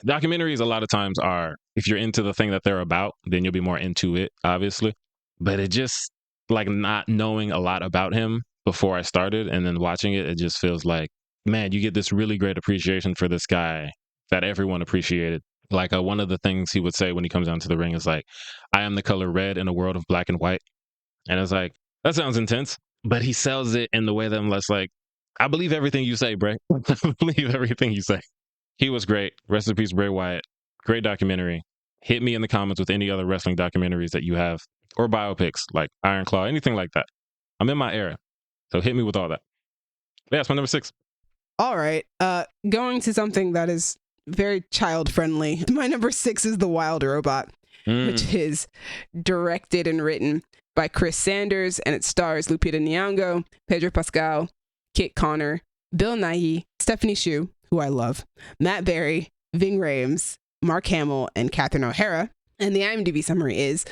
Documentaries a lot of times are, if you're into the thing that they're about, then you'll be more into it, obviously. But it just, like not knowing a lot about him before I started and then watching it, it just feels like, man, you get this really great appreciation for this guy that everyone appreciated. Like one of the things he would say when he comes down to the ring is like, I am the color red in a world of black and white. And it's like, that sounds intense, but he sells it in the way that I'm less like, I believe everything you say, Bray. I believe everything you say. He was great. Rest in peace, Bray Wyatt. Great documentary. Hit me in the comments with any other wrestling documentaries that you have or biopics like Iron Claw, anything like that. I'm in my era. So hit me with all that. Yeah, that's my number 6. All right. Going to something that is very child friendly. My number 6 is The Wild Robot, which is directed and written by Chris Sanders, and it stars Lupita Nyong'o, Pedro Pascal, Kit Connor, Bill Nighy, Stephanie Hsu, who I love, Matt Berry, Ving Rhames, Mark Hamill, and Catherine O'Hara. And the IMDb summary is,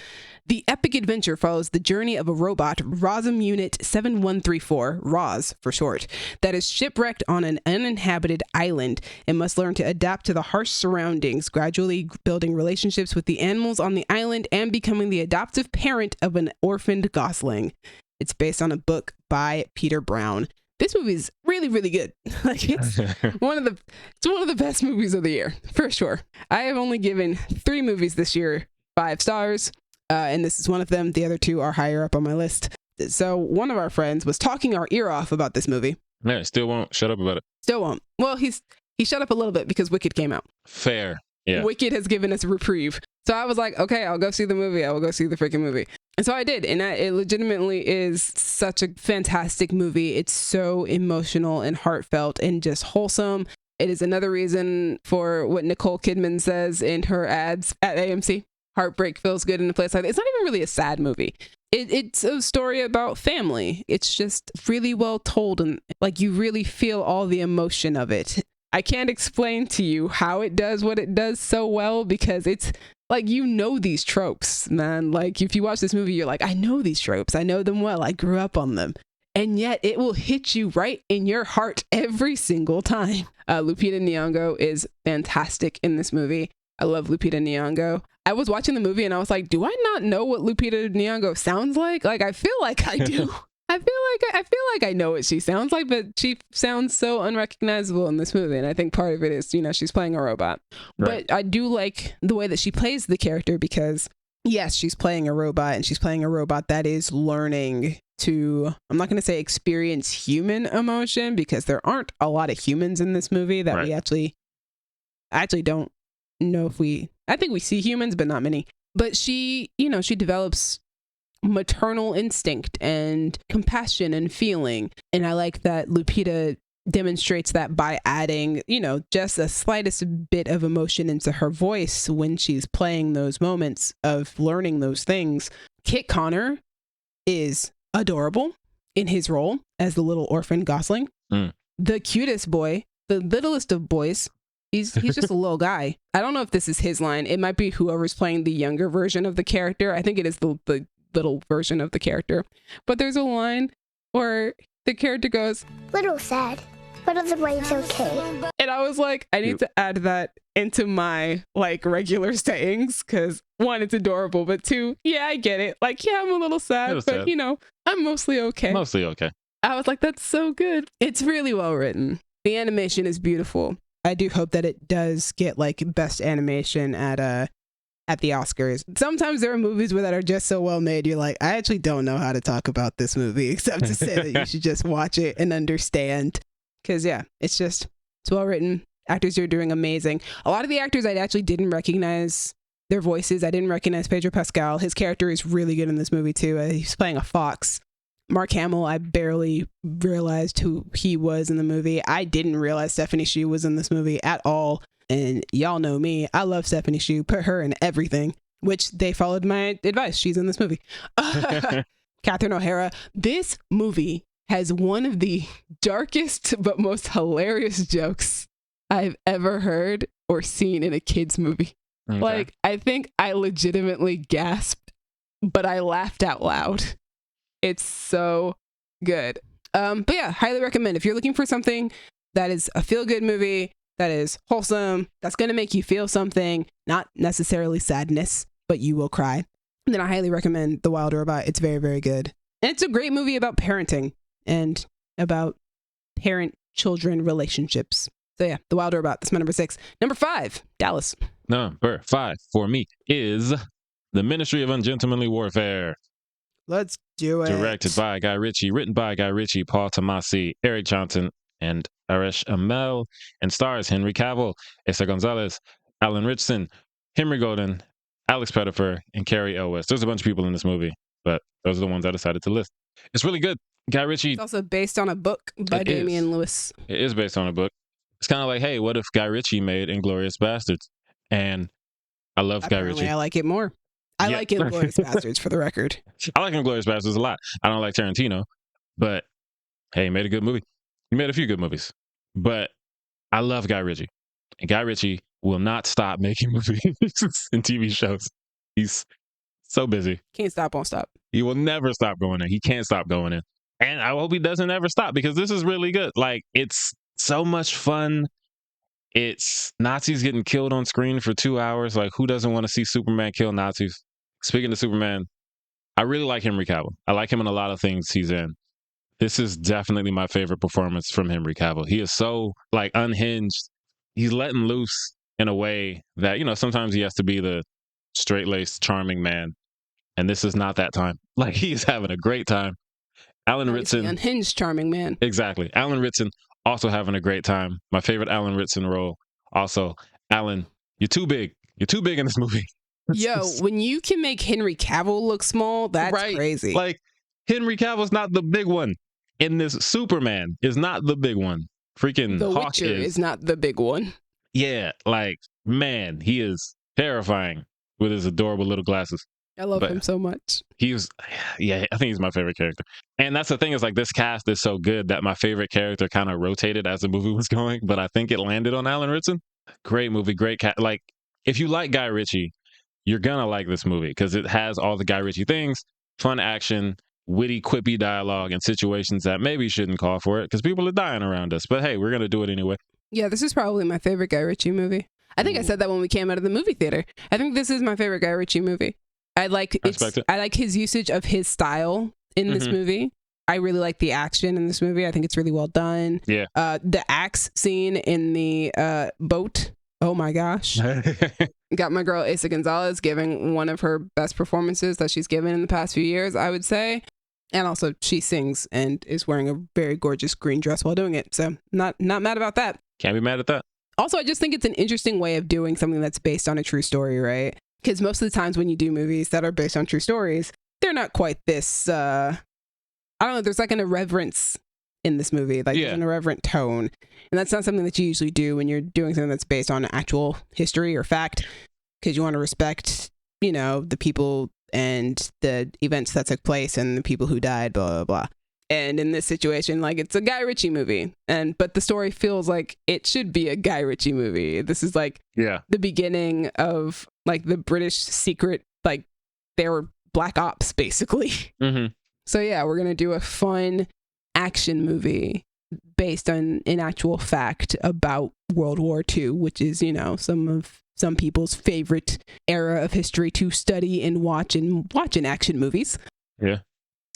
the epic adventure follows the journey of a robot, ROSM Unit 7134, ROS for short, that is shipwrecked on an uninhabited island and must learn to adapt to the harsh surroundings, gradually building relationships with the animals on the island and becoming the adoptive parent of an orphaned gosling. It's based on a book by Peter Brown. This movie is really, really good. Like it's one of the best movies of the year, for sure. I have only given 3 movies this year 5 stars, and this is one of them. The other 2 are higher up on my list. So one of our friends was talking our ear off about this movie. Yeah, still won't shut up about it. Still won't. Well, he shut up a little bit because Wicked came out. Fair. Yeah. Wicked has given us a reprieve. So I was like, okay, I'll go see the movie. I will go see the freaking movie. And so I did. And it legitimately is such a fantastic movie. It's so emotional and heartfelt and just wholesome. It is another reason for what Nicole Kidman says in her ads at AMC. Heartbreak feels good in a place like that. It's not even really a sad movie. It's a story about family. It's just really well told. And like you really feel all the emotion of it. I can't explain to you how it does what it does so well because it's like, you know, these tropes, man. Like if you watch this movie, you're like, I know these tropes. I know them well. I grew up on them. and yet it will hit you right in your heart every single time. Lupita Nyong'o is fantastic in this movie. I love Lupita Nyong'o. I was watching the movie and I was like, do I not know what Lupita Nyong'o sounds like? Like, I feel like I do. I feel like I know what she sounds like, but she sounds so unrecognizable in this movie. And I think part of it is, she's playing a robot. Right. But I do like the way that she plays the character because, yes, she's playing a robot, and she's playing a robot that is learning to, I'm not going to say experience human emotion, because there aren't a lot of humans in this movie that we actually don't know if I think we see humans, but not many. But she, she develops maternal instinct and compassion and feeling. And I like that Lupita demonstrates that by adding, just the slightest bit of emotion into her voice when she's playing those moments of learning those things. Kit Connor is adorable in his role as the little orphan Gosling. The cutest boy, the littlest of boys. He's just a little guy. I don't know if this is his line. It might be whoever's playing the younger version of the character. I think it is the little version of the character. But there's a line where the character goes, "Little sad, but otherwise okay." And I was like, I need to add that into my regular sayings, because one, it's adorable, but two, yeah, I get it. Like, yeah, I'm a little sad, but I'm mostly okay. Mostly okay. I was like, that's so good. It's really well written. The animation is beautiful. I do hope that it does get best animation at the Oscars. Sometimes there are movies that are just so well made, you're like, I actually don't know how to talk about this movie except to say that you should just watch it and understand. Because it's well written. Actors are doing amazing. A lot of the actors I actually didn't recognize their voices. I didn't recognize Pedro Pascal. His character is really good in this movie too. He's playing a fox. Mark Hamill, I barely realized who he was in the movie. I didn't realize Stephanie Hsu was in this movie at all. And y'all know me. I love Stephanie Hsu. Put her in everything, which they followed my advice. She's in this movie. Catherine O'Hara. This movie has one of the darkest but most hilarious jokes I've ever heard or seen in a kid's movie. Okay. I think I legitimately gasped, but I laughed out loud. It's so good. But yeah, highly recommend. If you're looking for something that is a feel-good movie, that is wholesome, that's going to make you feel something, not necessarily sadness, but you will cry, then I highly recommend The Wild Robot. It's very, very good. And it's a great movie about parenting and about parent-children relationships. So yeah, The Wild Robot. That's my number 6. Number 5, Dallas. Number 5 for me is The Ministry of Ungentlemanly Warfare. Let's do it. Directed by Guy Ritchie, written by Guy Ritchie, Paul Tomasi, Eric Johnson, and Arash Amel, and stars Henry Cavill, Asa Gonzalez, Alan Ritchson, Henry Golden, Alex Pettyfer, and Carrie Elwes. There's a bunch of people in this movie, but those are the ones I decided to list. It's really good. Guy Ritchie. It's also based on a book by Damian Lewis. It is based on a book. It's kind of like, hey, what if Guy Ritchie made Inglourious Bastards? And I love Guy Ritchie. I like it more. I like Inglourious Bastards, for the record. I like Inglourious Bastards a lot. I don't like Tarantino, but hey, he made a good movie. He made a few good movies, but I love Guy Ritchie. And Guy Ritchie will not stop making movies and TV shows. He's so busy. Can't stop, won't stop. He will never stop going in. He can't stop going in. And I hope he doesn't ever stop, because this is really good. It's so much fun. It's Nazis getting killed on screen for 2 hours. Who doesn't want to see Superman kill Nazis? Speaking of Superman, I really like Henry Cavill. I like him in a lot of things he's in. This is definitely my favorite performance from Henry Cavill. He is so unhinged. He's letting loose in a way that, sometimes he has to be the straight-laced, charming man. And this is not that time. He's having a great time. Alan Ritchson. Unhinged, charming man. Exactly. Alan Ritchson also having a great time. My favorite Alan Ritchson role. Also, Alan, you're too big. You're too big in this movie. Yo, when you can make Henry Cavill look small, that's crazy. Henry Cavill's not the big one in this. Superman is not the big one. Freaking The Hawk Witcher is not the big one. Yeah, man, he is terrifying with his adorable little glasses. I love him so much. I think he's my favorite character. And that's the thing, is this cast is so good that my favorite character kind of rotated as the movie was going, but I think it landed on Alan Ritchson. Great movie, great cast. If you like Guy Ritchie, you're gonna like this movie because it has all the Guy Ritchie things, fun action, witty, quippy dialogue in situations that maybe shouldn't call for it because people are dying around us. But hey, we're going to do it anyway. Yeah, this is probably my favorite Guy Ritchie movie. I think I said that when we came out of the movie theater. I think this is my favorite Guy Ritchie movie. I like his usage of his style in this movie. I really like the action in this movie. I think it's really well done. Yeah. The axe scene in the boat. Oh my gosh. Got my girl Asa Gonzalez giving one of her best performances that she's given in the past few years, I would say. And also she sings and is wearing a very gorgeous green dress while doing it. So not mad about that. Can't be mad at that. Also, I just think it's an interesting way of doing something that's based on a true story, right? Because most of the times when you do movies that are based on true stories, they're not quite this, I don't know, there's like an irreverence in this movie, like there's an irreverent tone. And that's not something that you usually do when you're doing something that's based on actual history or fact, because you want to respect, you know, the people and the events that took place and the people who died, blah, blah, blah. And in this situation, like, it's a Guy Ritchie movie, but the story feels like it should be a Guy Ritchie movie. This is like the beginning of like the British secret, like they were black ops basically. So yeah, we're gonna do a fun action movie based on an actual fact about World War II, which is, you know, some people's favorite era of history to study and watch in action movies. Yeah.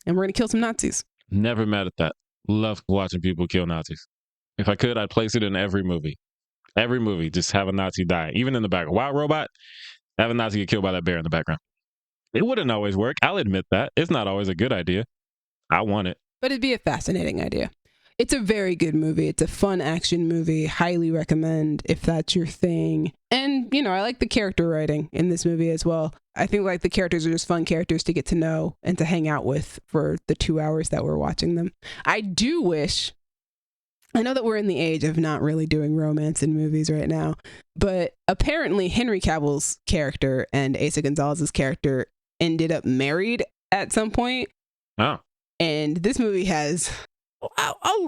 And we're gonna kill some Nazis. Never mad at that. Love watching people kill Nazis. If I could, I'd place it in every movie. Every movie, just have a Nazi die. Even in the background. Wild Robot, have a Nazi get killed by that bear in the background. It wouldn't always work. I'll admit that. It's not always a good idea. I want it. But it'd be a fascinating idea. It's a very good movie. It's a fun action movie. Highly recommend if that's your thing. And, you know, I like the character writing in this movie as well. I think like the characters are just fun characters to get to know and to hang out with for the 2 hours that we're watching them. I do wish, I know that we're in the age of not really doing romance in movies right now, but apparently Henry Cavill's character and Asa Gonzalez's character ended up married at some point. Oh. And this movie has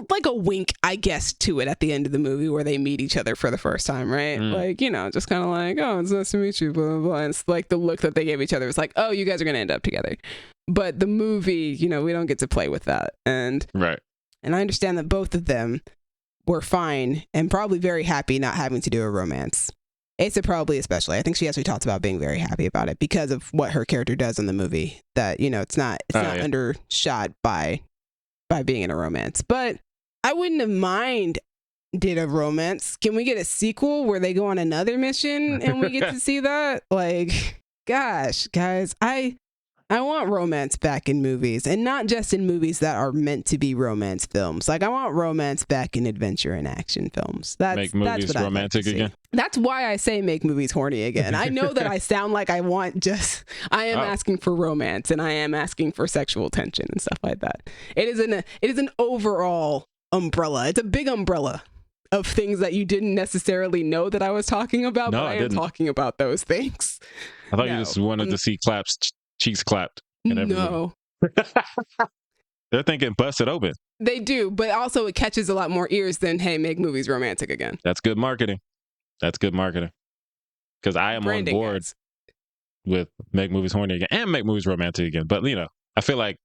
like a wink, I guess, to it at the end of the movie where they meet each other for the first time, right? Like, you know, just kind of like, oh, it's nice to meet you, blah, blah, blah. And it's like the look that they gave each other was like, oh, you guys are going to end up together. But the movie, you know, we don't get to play with that. And I understand that both of them were fine and probably very happy not having to do a romance. Asa probably especially. I think she actually talks about being very happy about it because of what her character does in the movie. That, you know, it's not undershot by being in a romance. But I wouldn't have minded a romance. Can we get a sequel where they go on another mission and we get to see that? Like, gosh, guys, I want romance back in movies, and not just in movies that are meant to be romance films. Like, I want romance back in adventure and action films. Make movies romantic again. That's why I say make movies horny again. I know that I sound like I am asking for romance, and I am asking for sexual tension and stuff like that. It is an overall umbrella. It's a big umbrella of things that you didn't necessarily know that I was talking about, but I am talking about those things. I thought you just wanted to see cheeks clapped. No. They're thinking bust it open. They do, but also it catches a lot more ears than, hey, make movies romantic again. That's good marketing. Because I am on board with make movies horny again and make movies romantic again. But, you know, I feel like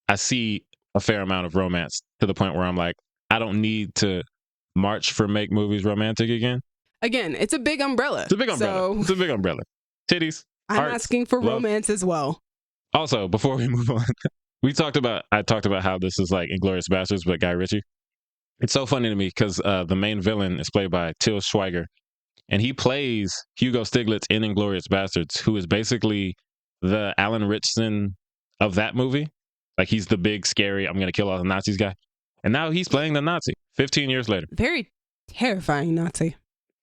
I see a fair amount of romance to the point where I'm like, I don't need to march for make movies romantic again. Again, it's a big umbrella. It's a big umbrella. Titties. I'm asking for romance as well. Also, before we move on, I talked about how this is like Inglourious Basterds, but Guy Ritchie. It's so funny to me because the main villain is played by Til Schweiger, and he plays Hugo Stiglitz in Inglourious Basterds, who is basically the Alan Ritchson of that movie. Like, he's the big, scary, I'm going to kill all the Nazis guy. And now he's playing the Nazi 15 years later. Very terrifying Nazi.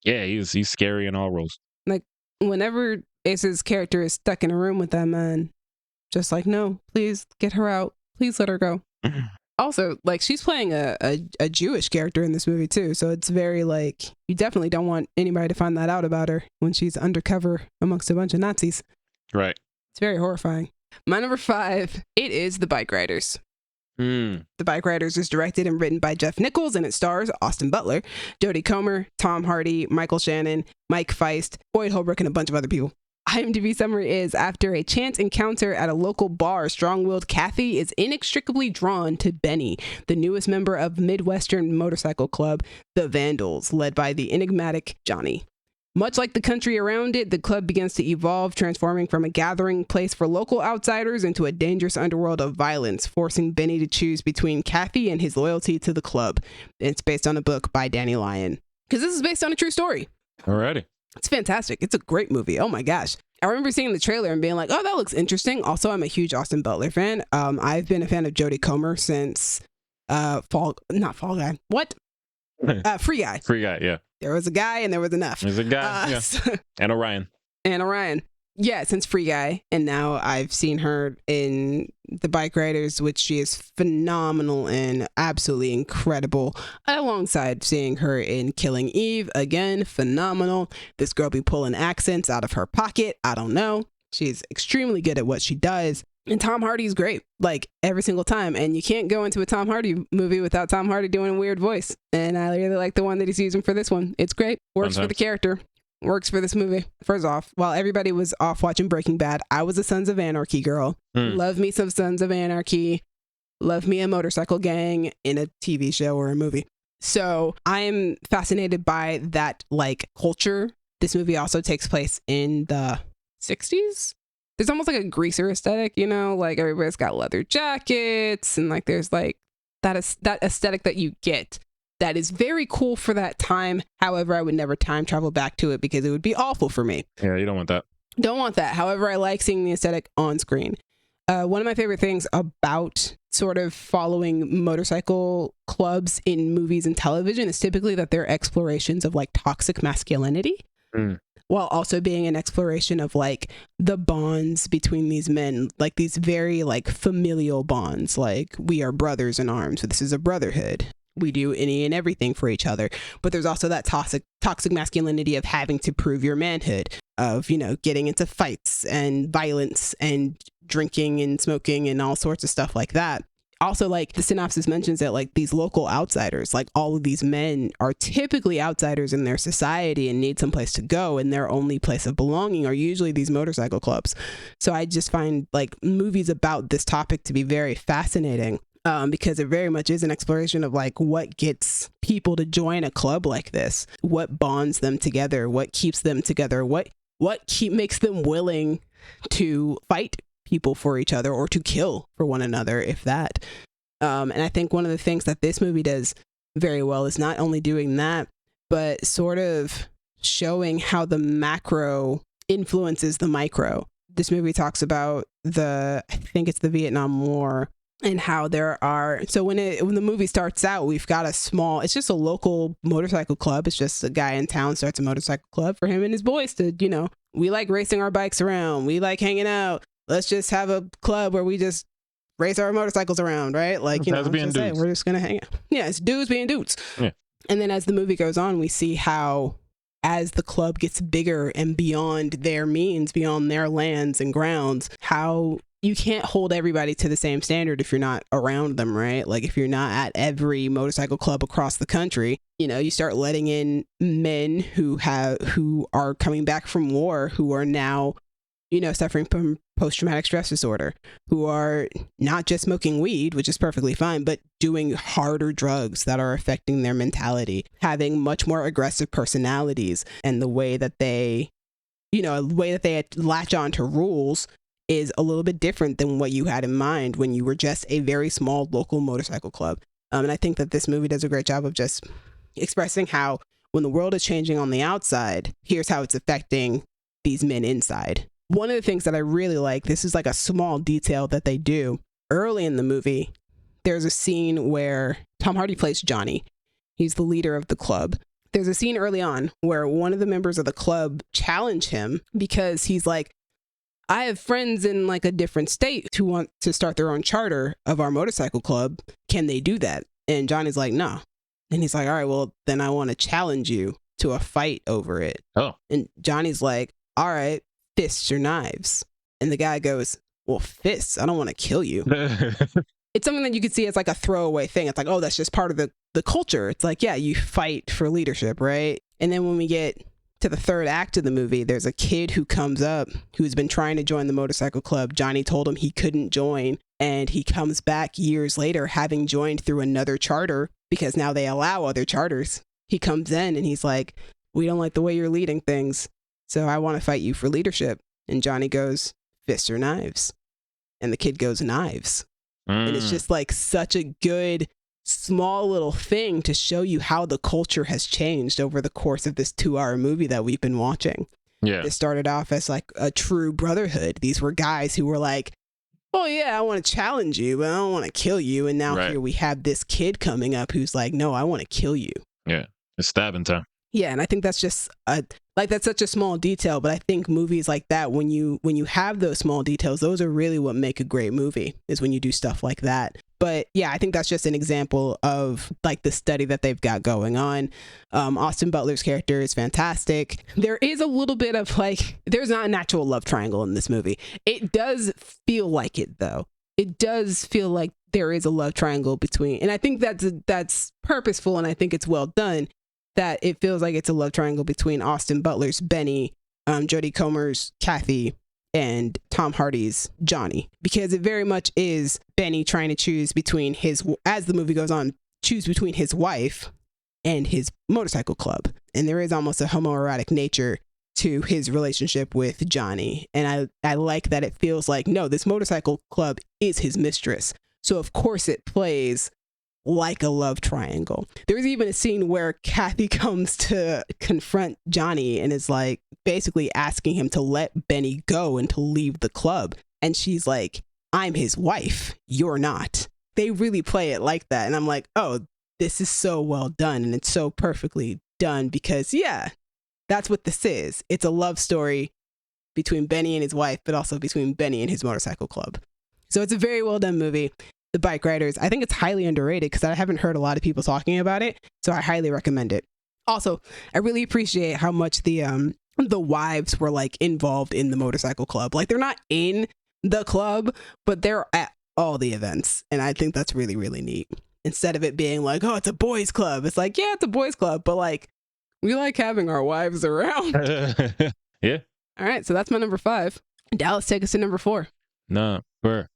Yeah, he's scary in all roles. Like, whenever Ace's character is stuck in a room with that man, just like, no, please get her out. Please let her go. Also, like, she's playing a Jewish character in this movie too, so it's very like, you definitely don't want anybody to find that out about her when she's undercover amongst a bunch of Nazis. Right. It's very horrifying. My number 5, it is The Bike Riders. The Bike Riders is directed and written by Jeff Nichols, and it stars Austin Butler, Jodie Comer, Tom Hardy, Michael Shannon, Mike Feist, Boyd Holbrook, and a bunch of other people. IMDb summary is, after a chance encounter at a local bar, strong-willed Kathy is inextricably drawn to Benny, the newest member of Midwestern motorcycle club, the Vandals, led by the enigmatic Johnny. Much like the country around it, the club begins to evolve, transforming from a gathering place for local outsiders into a dangerous underworld of violence, forcing Benny to choose between Kathy and his loyalty to the club. It's based on a book by Danny Lyon. Because this is based on a true story. Alrighty. It's fantastic. It's a great movie. Oh my gosh. I remember seeing the trailer and being like, oh, that looks interesting. Also, I'm a huge Austin Butler fan. I've been a fan of Jodie Comer since Fall Guy. What? Free Guy. Free Guy, yeah. There was a guy and there was enough. There's a guy, yeah. And Orion. And Orion. Yeah, since Free Guy. And now I've seen her in The Bike Riders, which she is phenomenal and absolutely incredible, alongside seeing her in Killing Eve. Again, phenomenal. This girl be pulling accents out of her pocket. I don't know. She's extremely good at what she does. And Tom Hardy's great, like every single time. And you can't go into a Tom Hardy movie without Tom Hardy doing a weird voice. And I really like the one that he's using for this one. It's great. Works for the character. Works for this movie. First off, while everybody was off watching Breaking Bad, I was a Sons of Anarchy girl. Love me some Sons of Anarchy. Love me a motorcycle gang in a TV show or a movie. So I'm fascinated by that like culture. This movie also takes place in the 60s. There's almost like a greaser aesthetic, you know, like everybody's got leather jackets and like there's like that aesthetic that you get that is very cool for that time. However, I would never time travel back to it because it would be awful for me. Yeah, you don't want that. Don't want that. However, I like seeing the aesthetic on screen. One of my favorite things about sort of following motorcycle clubs in movies and television is typically that they're explorations of like toxic masculinity. While also being an exploration of like the bonds between these men, like these very like familial bonds, like we are brothers in arms. So this is a brotherhood. We do any and everything for each other. But there's also that toxic masculinity of having to prove your manhood, of, you know, getting into fights and violence and drinking and smoking and all sorts of stuff like that. Also, like the synopsis mentions that like these local outsiders, like all of these men are typically outsiders in their society and need some place to go, and their only place of belonging are usually these motorcycle clubs. So I just find like movies about this topic to be very fascinating, because it very much is an exploration of like what gets people to join a club like this, what bonds them together, what keeps them together, what makes them willing to fight people for each other or to kill for one another, if that. And I think one of the things that this movie does very well is not only doing that, but sort of showing how the macro influences the micro. This movie talks about I think it's the Vietnam War, and how there are, so when the movie starts out, we've got it's just a local motorcycle club. It's just a guy in town starts a motorcycle club for him and his boys to, you know, we like racing our bikes around. We like hanging out. Let's just have a club where we just race our motorcycles around, right? Like, you know, we're just going to hang out. Yeah, it's dudes being dudes. Yeah. And then as the movie goes on, we see how as the club gets bigger and beyond their means, beyond their lands and grounds, how you can't hold everybody to the same standard if you're not around them, right? Like if you're not at every motorcycle club across the country, you know, you start letting in men who are coming back from war, who are now, you know, suffering from post-traumatic stress disorder, who are not just smoking weed, which is perfectly fine, but doing harder drugs that are affecting their mentality, having much more aggressive personalities, and the way that they latch on to rules is a little bit different than what you had in mind when you were just a very small local motorcycle club. And I think that this movie does a great job of just expressing how when the world is changing on the outside, here's how it's affecting these men inside. One of the things that I really like, this is like a small detail that they do early in the movie. There's a scene where Tom Hardy plays Johnny. He's the leader of the club. There's a scene early on where one of the members of the club challenge him because he's like, I have friends in like a different state who want to start their own charter of our motorcycle club. Can they do that? And Johnny's like, no. And he's like, all right, well, then I want to challenge you to a fight over it. Oh. And Johnny's like, all right, fists or knives. And the guy goes, well, fists, I don't want to kill you. It's something that you could see as like a throwaway thing. It's like, oh, that's just part of the culture. It's like, yeah, you fight for leadership, right? And then when we get to the third act of the movie, there's a kid who comes up who's been trying to join the motorcycle club. Johnny told him he couldn't join, and he comes back years later having joined through another charter because now they allow other charters. He comes in and he's like, we don't like the way you're leading things, so I want to fight you for leadership. And Johnny goes, fists or knives? And the kid goes, knives. And it's just like such a good small little thing to show you how the culture has changed over the course of this 2-hour movie that we've been watching. Yeah. It started off as like a true brotherhood. These were guys who were like, oh yeah, I want to challenge you, but I don't want to kill you. And now here we have this kid coming up who's like, no, I want to kill you. Yeah. It's stabbing time. Yeah, and I think that's just that's such a small detail, but I think movies like that, when you have those small details, those are really what make a great movie, is when you do stuff like that. But yeah, I think that's just an example of like the study that they've got going on. Austin Butler's character is fantastic. There is a little bit of like, there's not an actual love triangle in this movie. It does feel like it though. It does feel like there is a love triangle between, and I think that's purposeful, and I think it's well done, that it feels like it's a love triangle between Austin Butler's Benny, Jodie Comer's Kathy, and Tom Hardy's Johnny, because it very much is Benny trying to choose between as the movie goes on, choose between his wife and his motorcycle club. And there is almost a homoerotic nature to his relationship with Johnny. And I like that it feels like, no, this motorcycle club is his mistress. So of course it plays like a love triangle. There's even a scene where Kathy comes to confront Johnny and is like basically asking him to let Benny go and to leave the club. And she's like, I'm his wife, you're not. They really play it like that. And I'm like, oh, this is so well done. And it's so perfectly done because, yeah, that's what this is. It's a love story between Benny and his wife, but also between Benny and his motorcycle club. So it's a very well done movie. The Bike Riders, I think it's highly underrated because I haven't heard a lot of people talking about it. So I highly recommend it. Also, I really appreciate how much the wives were like involved in the motorcycle club. Like they're not in the club, but they're at all the events. And I think that's really, really neat. Instead of it being like, oh, it's a boys club. It's like, yeah, it's a boys club, but like we like having our wives around. Yeah. All right. So that's my number 5. Dallas, take us to number 4. Number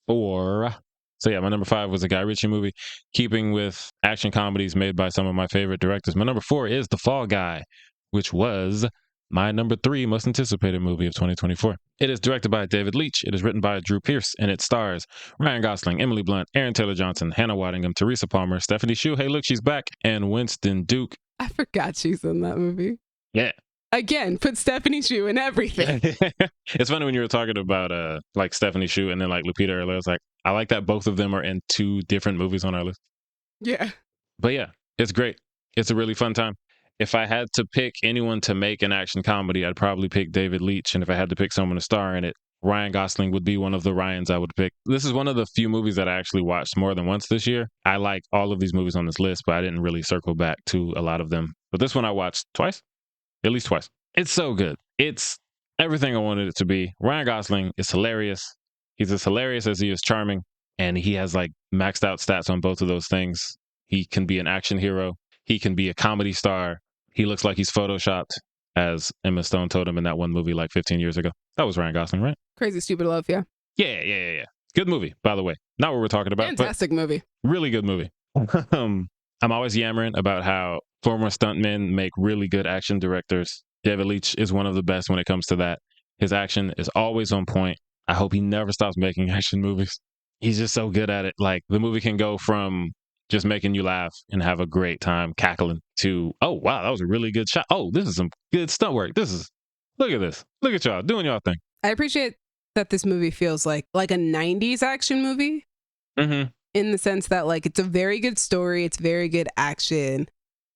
4. So yeah, my number 5 was a Guy Ritchie movie, keeping with action comedies made by some of my favorite directors. My number 4 is The Fall Guy, which was my number 3 most anticipated movie of 2024. It is directed by David Leitch. It is written by Drew Pearce, and it stars Ryan Gosling, Emily Blunt, Aaron Taylor-Johnson, Hannah Waddingham, Teresa Palmer, Stephanie Hsu, hey look, she's back, and Winston Duke. I forgot she's in that movie. Yeah. Again, put Stephanie Hsu in everything. It's funny when you were talking about like Stephanie Hsu and then like Lupita earlier. It's like, I like that both of them are in 2 different movies on our list. Yeah. But yeah, it's great. It's a really fun time. If I had to pick anyone to make an action comedy, I'd probably pick David Leitch. And if I had to pick someone to star in it, Ryan Gosling would be one of the Ryans I would pick. This is one of the few movies that I actually watched more than once this year. I like all of these movies on this list, but I didn't really circle back to a lot of them. But this one I watched twice, at least twice. It's so good. It's everything I wanted it to be. Ryan Gosling is hilarious. He's as hilarious as he is charming. And he has like maxed out stats on both of those things. He can be an action hero. He can be a comedy star. He looks like he's photoshopped, as Emma Stone told him in that one movie like 15 years ago. That was Ryan Gosling, right? Crazy Stupid Love, yeah. Yeah. Good movie, by the way. Not what we're talking about. Fantastic movie. Really good movie. I'm always yammering about how former stuntmen make really good action directors. David Leitch is one of the best when it comes to that. His action is always on point. I hope he never stops making action movies. He's just so good at it. Like the movie can go from just making you laugh and have a great time cackling to, oh, wow, that was a really good shot. Oh, this is some good stunt work. Look at this. Look at y'all doing y'all thing. I appreciate that this movie feels like a 90s action movie. Mm-hmm. In the sense that like it's a very good story. It's very good action.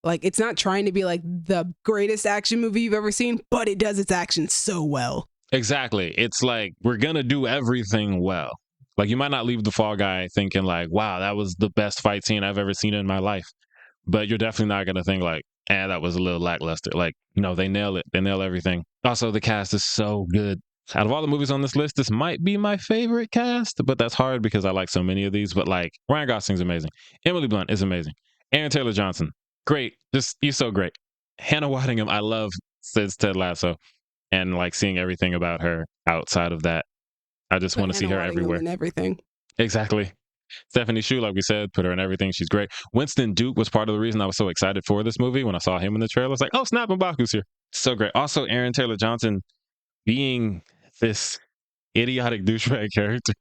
Like it's not trying to be like the greatest action movie you've ever seen, but it does its action so well. Exactly. It's like, we're going to do everything well. Like you might not leave The Fall Guy thinking like, wow, that was the best fight scene I've ever seen in my life. But you're definitely not going to think like, that was a little lackluster. Like, no, they nail it. They nail everything. Also, the cast is so good. Out of all the movies on this list, this might be my favorite cast, but that's hard because I like so many of these. But like, Ryan Gosling's amazing. Emily Blunt is amazing. Aaron Taylor-Johnson, great. He's so great. Hannah Waddingham, I love since Ted Lasso, and like seeing everything about her outside of that. I just want to see her everywhere. And everything. Exactly. Stephanie Shu, like we said, put her in everything. She's great. Winston Duke was part of the reason I was so excited for this movie. When I saw him in the trailer, I was like, oh, snap, M'Baku's here. So great. Also, Aaron Taylor Johnson being this idiotic douchebag character,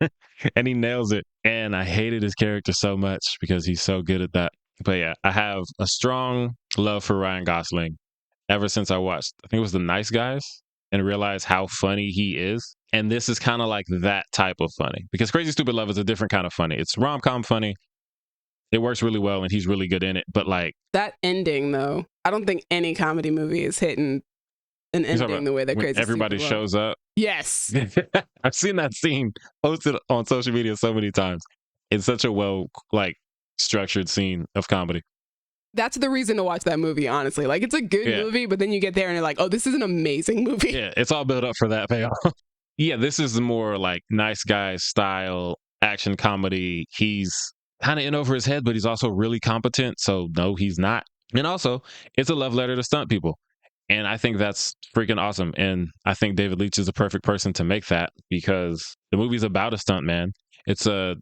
and he nails it. And I hated his character so much because he's so good at that. But yeah, I have a strong love for Ryan Gosling ever since I watched, I think it was The Nice Guys, and realized how funny he is. And this is kind of like that type of funny, because Crazy Stupid Love is a different kind of funny. It's rom-com funny. It works really well, and he's really good in it. But like that ending, though, I don't think any comedy movie is hitting an ending the way that Crazy everybody Stupid Love shows up. Yes. I've seen that scene posted on social media so many times. It's such a well structured scene of comedy. That's the reason to watch that movie, honestly. Like, it's a good movie, but then you get there and you're like, oh, this is an amazing movie. Yeah, it's all built up for that payoff. Yeah, this is the more like Nice Guy style action comedy. He's kind of in over his head, but he's also really competent. So no, he's not. And also, it's a love letter to stunt people. And I think that's freaking awesome. And I think David Leitch is the perfect person to make that, because the movie's about a stunt man. It's a,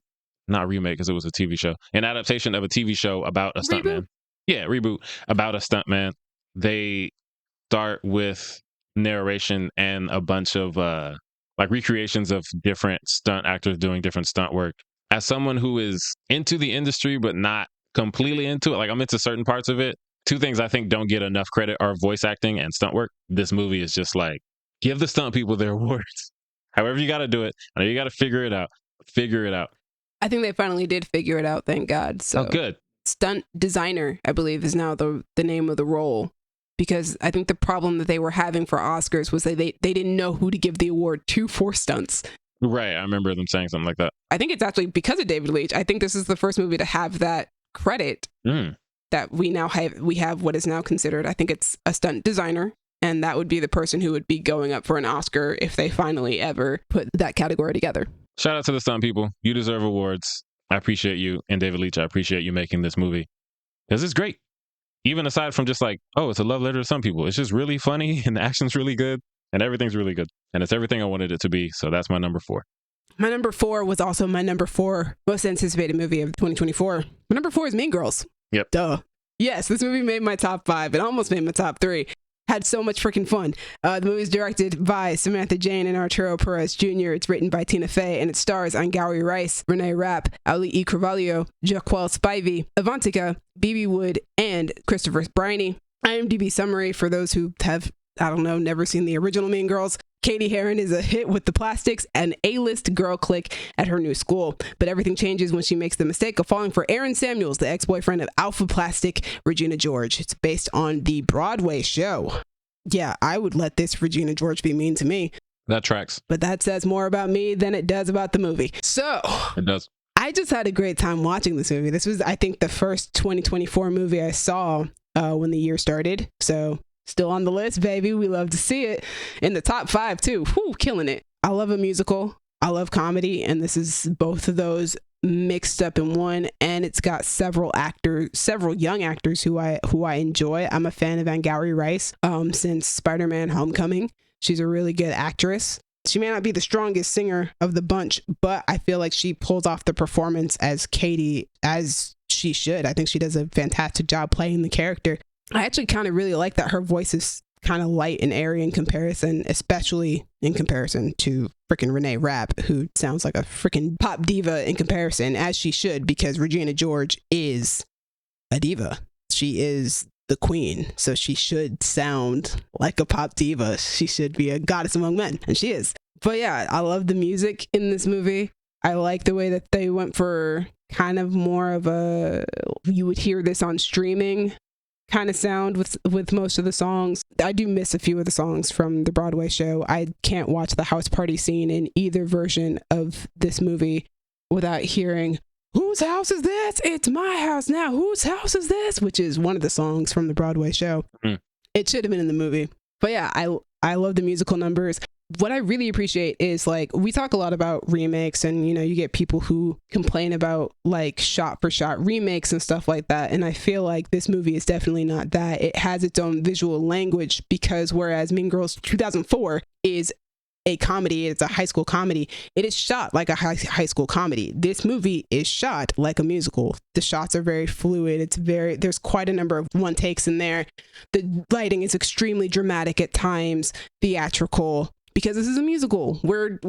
not remake because it was a TV show, an adaptation of a TV show about a stunt man. Yeah, reboot about a stunt man. They start with narration and a bunch of recreations of different stunt actors doing different stunt work. As someone who is into the industry but not completely into it, like I'm into certain parts of it, two things I think don't get enough credit are voice acting and stunt work. This movie is just like, give the stunt people their awards. However you got to do it. I know you got to figure it out. Figure it out. I think they finally did figure it out, thank God. So good. Stunt designer, I believe, is now the name of the role, because I think the problem that they were having for Oscars was they didn't know who to give the award to for stunts. Right. I remember them saying something like that. I think it's actually because of David Leitch. I think this is the first movie to have that credit that we now have. We have what is now considered, I think it's a stunt designer. And that would be the person who would be going up for an Oscar if they finally ever put that category together. Shout out to the stunt people. You deserve awards. I appreciate you. And David Leitch, I appreciate you making this movie, because it's great. Even aside from just like, oh, it's a love letter to some people. It's just really funny, and the action's really good, and everything's really good. And it's everything I wanted it to be. So that's my number 4. My number 4 was also my number 4 most anticipated movie of 2024. My number 4 is Mean Girls. Yep. Duh. Yes, this movie made my top 5. It almost made my top 3. Had so much freaking fun. The movie is directed by Samantha Jane and Arturo Perez Jr. It's written by Tina Fey, and it stars on Gary Rice, Renee Rapp, Ali E. Carvalho, Jaquel Spivey, Avantika, BB Wood, and Christopher Briney. IMDb summary for those who have, I don't know, never seen the original Mean Girls. Katie Heron is a hit with the Plastics, an A-list girl clique at her new school. But everything changes when she makes the mistake of falling for Aaron Samuels, the ex-boyfriend of Alpha Plastic Regina George. It's based on the Broadway show. Yeah, I would let this Regina George be mean to me. That tracks. But that says more about me than it does about the movie. So, it does. I just had a great time watching this movie. This was, I think, the first 2024 movie I saw when the year started. So, still on the list, baby. We love to see it. In the top 5, too. Whew, killing it. I love a musical. I love comedy. And this is both of those mixed up in one. And it's got several young actors who I enjoy. I'm a fan of Angourie Rice since Spider-Man Homecoming. She's a really good actress. She may not be the strongest singer of the bunch, but I feel like she pulls off the performance as Katie as she should. I think she does a fantastic job playing the character. I actually kind of really like that her voice is kind of light and airy in comparison, especially in comparison to freaking Renee Rapp, who sounds like a freaking pop diva in comparison, as she should, because Regina George is a diva. She is the queen, so she should sound like a pop diva. She should be a goddess among men, and she is. But yeah, I love the music in this movie. I like the way that they went for kind of more of a, you would hear this on streaming kind of sound with most of the songs. I do miss a few of the songs from the Broadway show. I can't watch the house party scene in either version of this movie without hearing, "Whose house is this? It's my house now. Whose house is this?" which is one of the songs from the Broadway show. It should have been in the movie. But yeah, I love the musical numbers. what I really appreciate is like, we talk a lot about remakes and, you know, you get people who complain about like shot for shot remakes and stuff like that. And I feel like this movie is definitely not that. It has its own visual language, because whereas Mean Girls 2004 is a comedy, it's a high school comedy, it is shot like a high school comedy. This movie is shot like a musical. The shots are very fluid. There's quite a number of one takes in there. The lighting is extremely dramatic at times, theatrical, because this is a musical. We're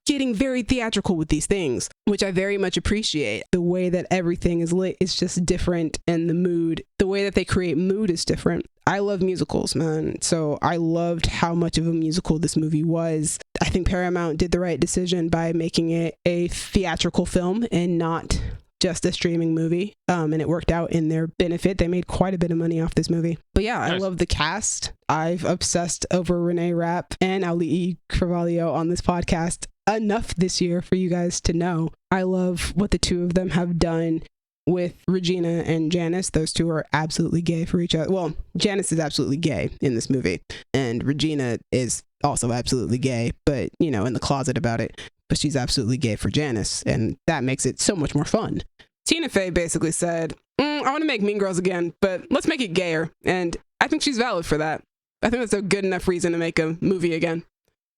getting very theatrical with these things, which I very much appreciate. The way that everything is lit is just different, and the way that they create mood is different. I love musicals, man. So I loved how much of a musical this movie was. I think Paramount did the right decision by making it a theatrical film and not just a streaming movie. And it worked out in their benefit. They made quite a bit of money off this movie. But yeah, nice. I love the cast. I've obsessed over Renee Rapp and Ali Carvalho on this podcast enough this year for you guys to know. I love what the two of them have done with Regina and Janice. Those two are absolutely gay for each other. Well, Janice is absolutely gay in this movie, and Regina is also absolutely gay, but, you know, in the closet about it. But she's absolutely gay for Janice, and that makes it so much more fun. Tina Fey basically said, I want to make Mean Girls again, but let's make it gayer. And I think she's valid for that. I think that's a good enough reason to make a movie again.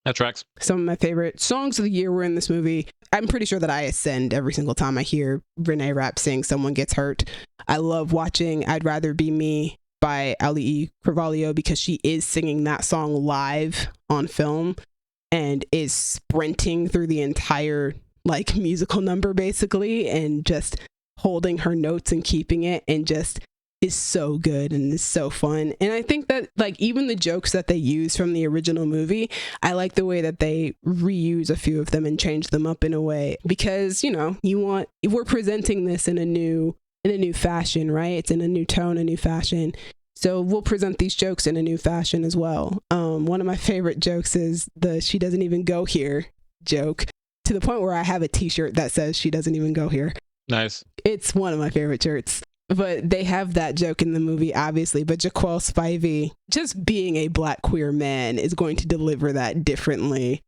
That tracks. Some of my favorite songs of the year were in this movie. I'm pretty sure that I ascend every single time I hear Renee Rapp sing Someone Gets Hurt. I love watching I'd Rather Be Me by Ali Carvalho, because she is singing that song live on film and is sprinting through the entire like musical number basically, and just holding her notes and keeping it, and just is so good and is so fun. And I think that like even the jokes that they use from the original movie, I like the way that they reuse a few of them and change them up in a way, because, you know, we're presenting this in a new fashion, right? It's in a new tone, a new fashion. So we'll present these jokes in a new fashion as well. One of my favorite jokes is the "she doesn't even go here" joke, to the point where I have a t-shirt that says "she doesn't even go here." Nice. It's one of my favorite shirts. But they have that joke in the movie, obviously. But Jaquel Spivey, just being a Black queer man, is going to deliver that differently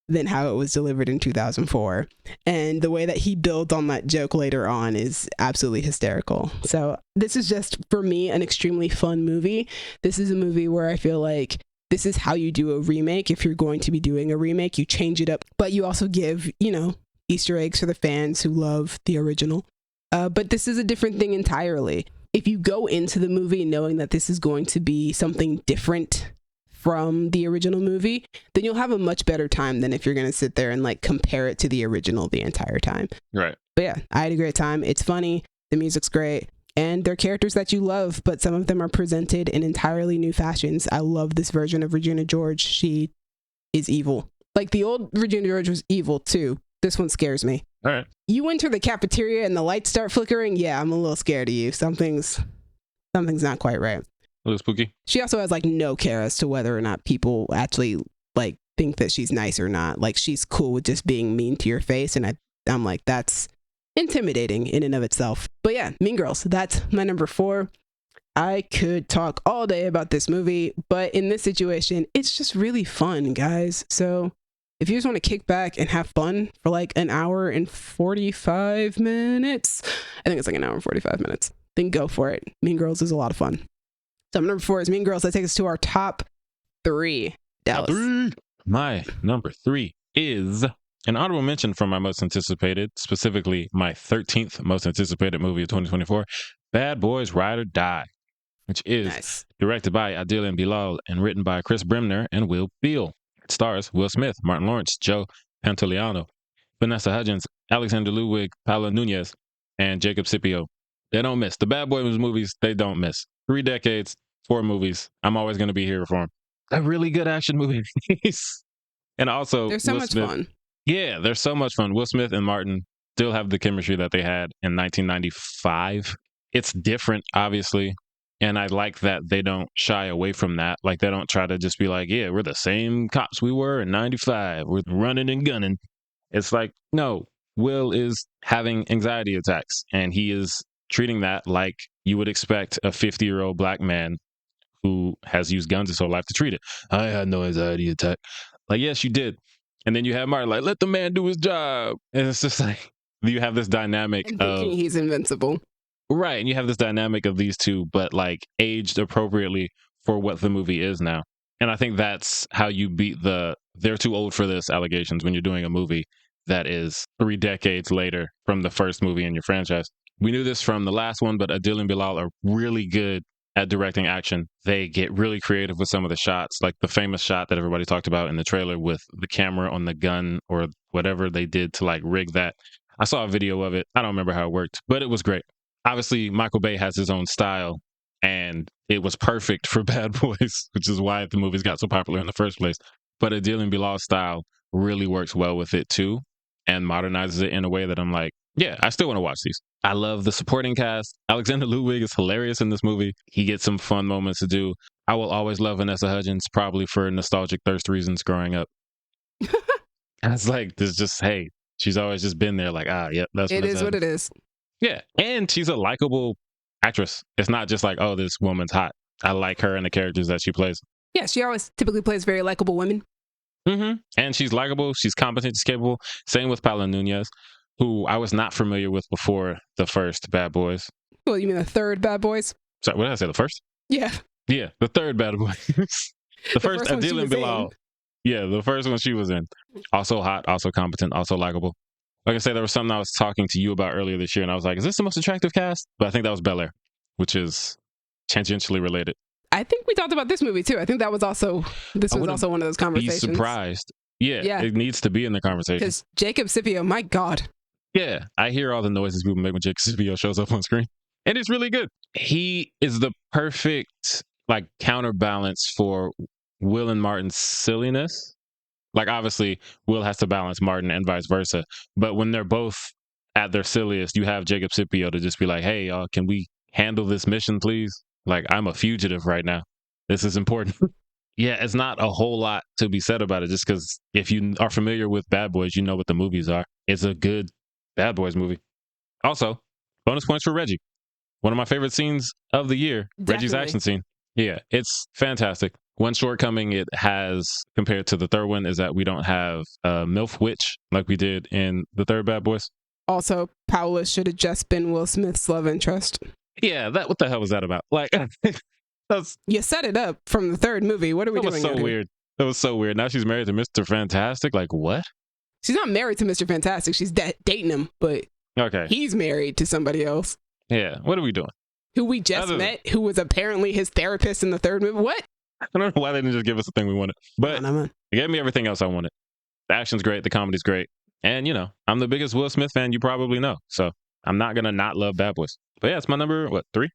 than how it was delivered in 2004. And the way that he builds on that joke later on is absolutely hysterical. So this is just, for me, an extremely fun movie. This is a movie where I feel like this is how you do a remake. If you're going to be doing a remake, you change it up, but you also give, you know, Easter eggs for the fans who love the original. But this is a different thing entirely. If you go into the movie knowing that this is going to be something different from the original movie, then you'll have a much better time than if you're going to sit there and like compare it to the original the entire time. Right. But yeah, I had a great time. It's funny. The music's great. And they're characters that you love, but some of them are presented in entirely new fashions. I love this version of Regina George. She is evil. Like the old Regina George was evil too. This one scares me. All right. You enter the cafeteria and the lights start flickering. Yeah, I'm a little scared of you. Something's not quite right. A little spooky. She also has like no care as to whether or not people actually like think that she's nice or not. Like she's cool with just being mean to your face, and I'm like, that's intimidating in and of itself. But yeah, Mean Girls. That's my number 4. I could talk all day about this movie, but in this situation, it's just really fun, guys. So if you just want to kick back and have fun for like an hour and 45 minutes, I think it's like an hour and 45 minutes, then go for it. Mean Girls is a lot of fun. So number 4 is Mean Girls. That takes us to our top 3. Dallas. My number 3 is an honorable mention for my most anticipated, specifically my 13th most anticipated movie of 2024, Bad Boys Ride or Die, which is directed by Adil and Bilal and written by Chris Bremner and Will Beal. It stars Will Smith, Martin Lawrence, Joe Pantoliano, Vanessa Hudgens, Alexander Ludwig, Paula Nunez, and Jacob Scipio. They don't miss. The Bad Boys movies, they don't miss. 3 decades, 4 movies. I'm always going to be here for them. They're really good action movies. And also, they're so Will much Smith, fun. Yeah, they're so much fun. Will Smith and Martin still have the chemistry that they had in 1995. It's different, obviously. And I like that they don't shy away from that. Like, they don't try to just be like, yeah, we're the same cops we were in 95. We're running and gunning. It's like, no, Will is having anxiety attacks. And he is treating that like you would expect a 50-year-old black man who has used guns his whole life to treat it. I had no anxiety attack. Like, yes, you did. And then you have Martin like, let the man do his job. And it's just like, you have this dynamic And of, thinking he's invincible. right. And you have this dynamic of these two, but like aged appropriately for what the movie is now. And I think that's how you beat they're too old for this allegations when you're doing a movie that is 3 decades later from the first movie in your franchise. We knew this from the last one, but Adil and Bilal are really good at directing action. They get really creative with some of the shots, like the famous shot that everybody talked about in the trailer with the camera on the gun or whatever they did to like rig that. I saw a video of it. I don't remember how it worked, but it was great. Obviously, Michael Bay has his own style, and it was perfect for Bad Boys, which is why the movies got so popular in the first place. But Adil and Bilal's style really works well with it too, and modernizes it in a way that I'm like, yeah, I still want to watch these. I love the supporting cast. Alexander Ludwig is hilarious in this movie. He gets some fun moments to do. I will always love Vanessa Hudgens, probably for nostalgic thirst reasons growing up. And it's like, there's just, hey, she's always just been there like, yep, that's It Vanessa is what Hudgens. it is. Yeah, and she's a likable actress. It's not just like, oh, this woman's hot. I like her and the characters that she plays. Yeah, she always typically plays very likable women. Mm-hmm. And she's likable. She's competent. She's capable. Same with Paula Nunez, who I was not familiar with before the first Bad Boys. Well, you mean the third Bad Boys? Sorry, what did I say? The first? Yeah. Yeah, the third Bad Boys. the first one she Adil was and Bilal. Yeah, the first one she was in. Also hot, also competent, also likable. Like I said, there was something I was talking to you about earlier this year, and I was like, is this the most attractive cast? But I think that was Bel Air, which is tangentially related. I think we talked about this movie too. I think that was also, this was also one of those conversations. Be surprised. Yeah, it needs to be in the conversation. Because Jacob Scipio, my God. Yeah, I hear all the noises people make when Jacob Scipio shows up on screen. And it's really good. He is the perfect like counterbalance for Will and Martin's silliness. Like, obviously, Will has to balance Martin and vice versa. But when they're both at their silliest, you have Jacob Scipio to just be like, hey, y'all, can we handle this mission, please? Like, I'm a fugitive right now. This is important. Yeah, it's not a whole lot to be said about it, just because if you are familiar with Bad Boys, you know what the movies are. It's a good Bad Boys movie. Also, bonus points for Reggie. One of my favorite scenes of the year, Definitely. Reggie's action scene. Yeah, it's fantastic. One shortcoming it has compared to the third one is that we don't have MILF Witch like we did in the third Bad Boys. Also, Paula should have just been Will Smith's love interest. Yeah, what the hell was that about? Like, you set it up from the third movie. What are we doing? That was so weird. That was so weird. Now she's married to Mr. Fantastic. Like, what? She's not married to Mr. Fantastic. She's dating him, but okay, he's married to somebody else. Yeah, what are we doing? Who we just met, who was apparently his therapist in the third movie. What? I don't know why they didn't just give us the thing we wanted. But it gave me everything else I wanted. The action's great. The comedy's great. And, you know, I'm the biggest Will Smith fan you probably know. So I'm not going to not love Bad Boys. But yeah, it's my number, what, three?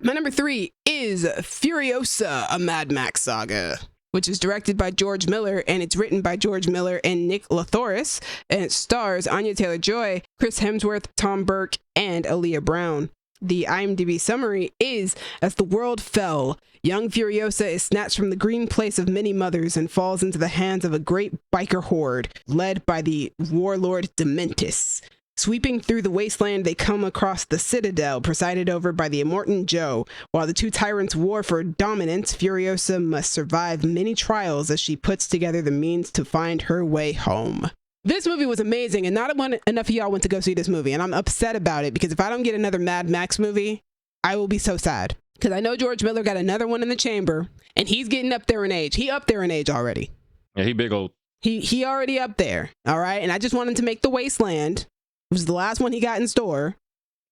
My number 3 is Furiosa, a Mad Max saga, which is directed by George Miller, and it's written by George Miller and Nick Lathoris, and it stars Anya Taylor-Joy, Chris Hemsworth, Tom Burke, and Aaliyah Brown. The IMDb summary is, as the world fell, young Furiosa is snatched from the green place of many mothers and falls into the hands of a great biker horde led by the warlord Dementis. Sweeping through the wasteland, they come across the Citadel, presided over by the Immortan Joe. While the two tyrants war for dominance, Furiosa must survive many trials as she puts together the means to find her way home. This movie was amazing, and not enough of y'all went to go see this movie, and I'm upset about it, because if I don't get another Mad Max movie, I will be so sad. Because I know George Miller got another one in the chamber, and he's getting up there in age. He up there in age already. Yeah, he big old. He already up there, all right? And I just want him to make The Wasteland, which was the last one he got in store,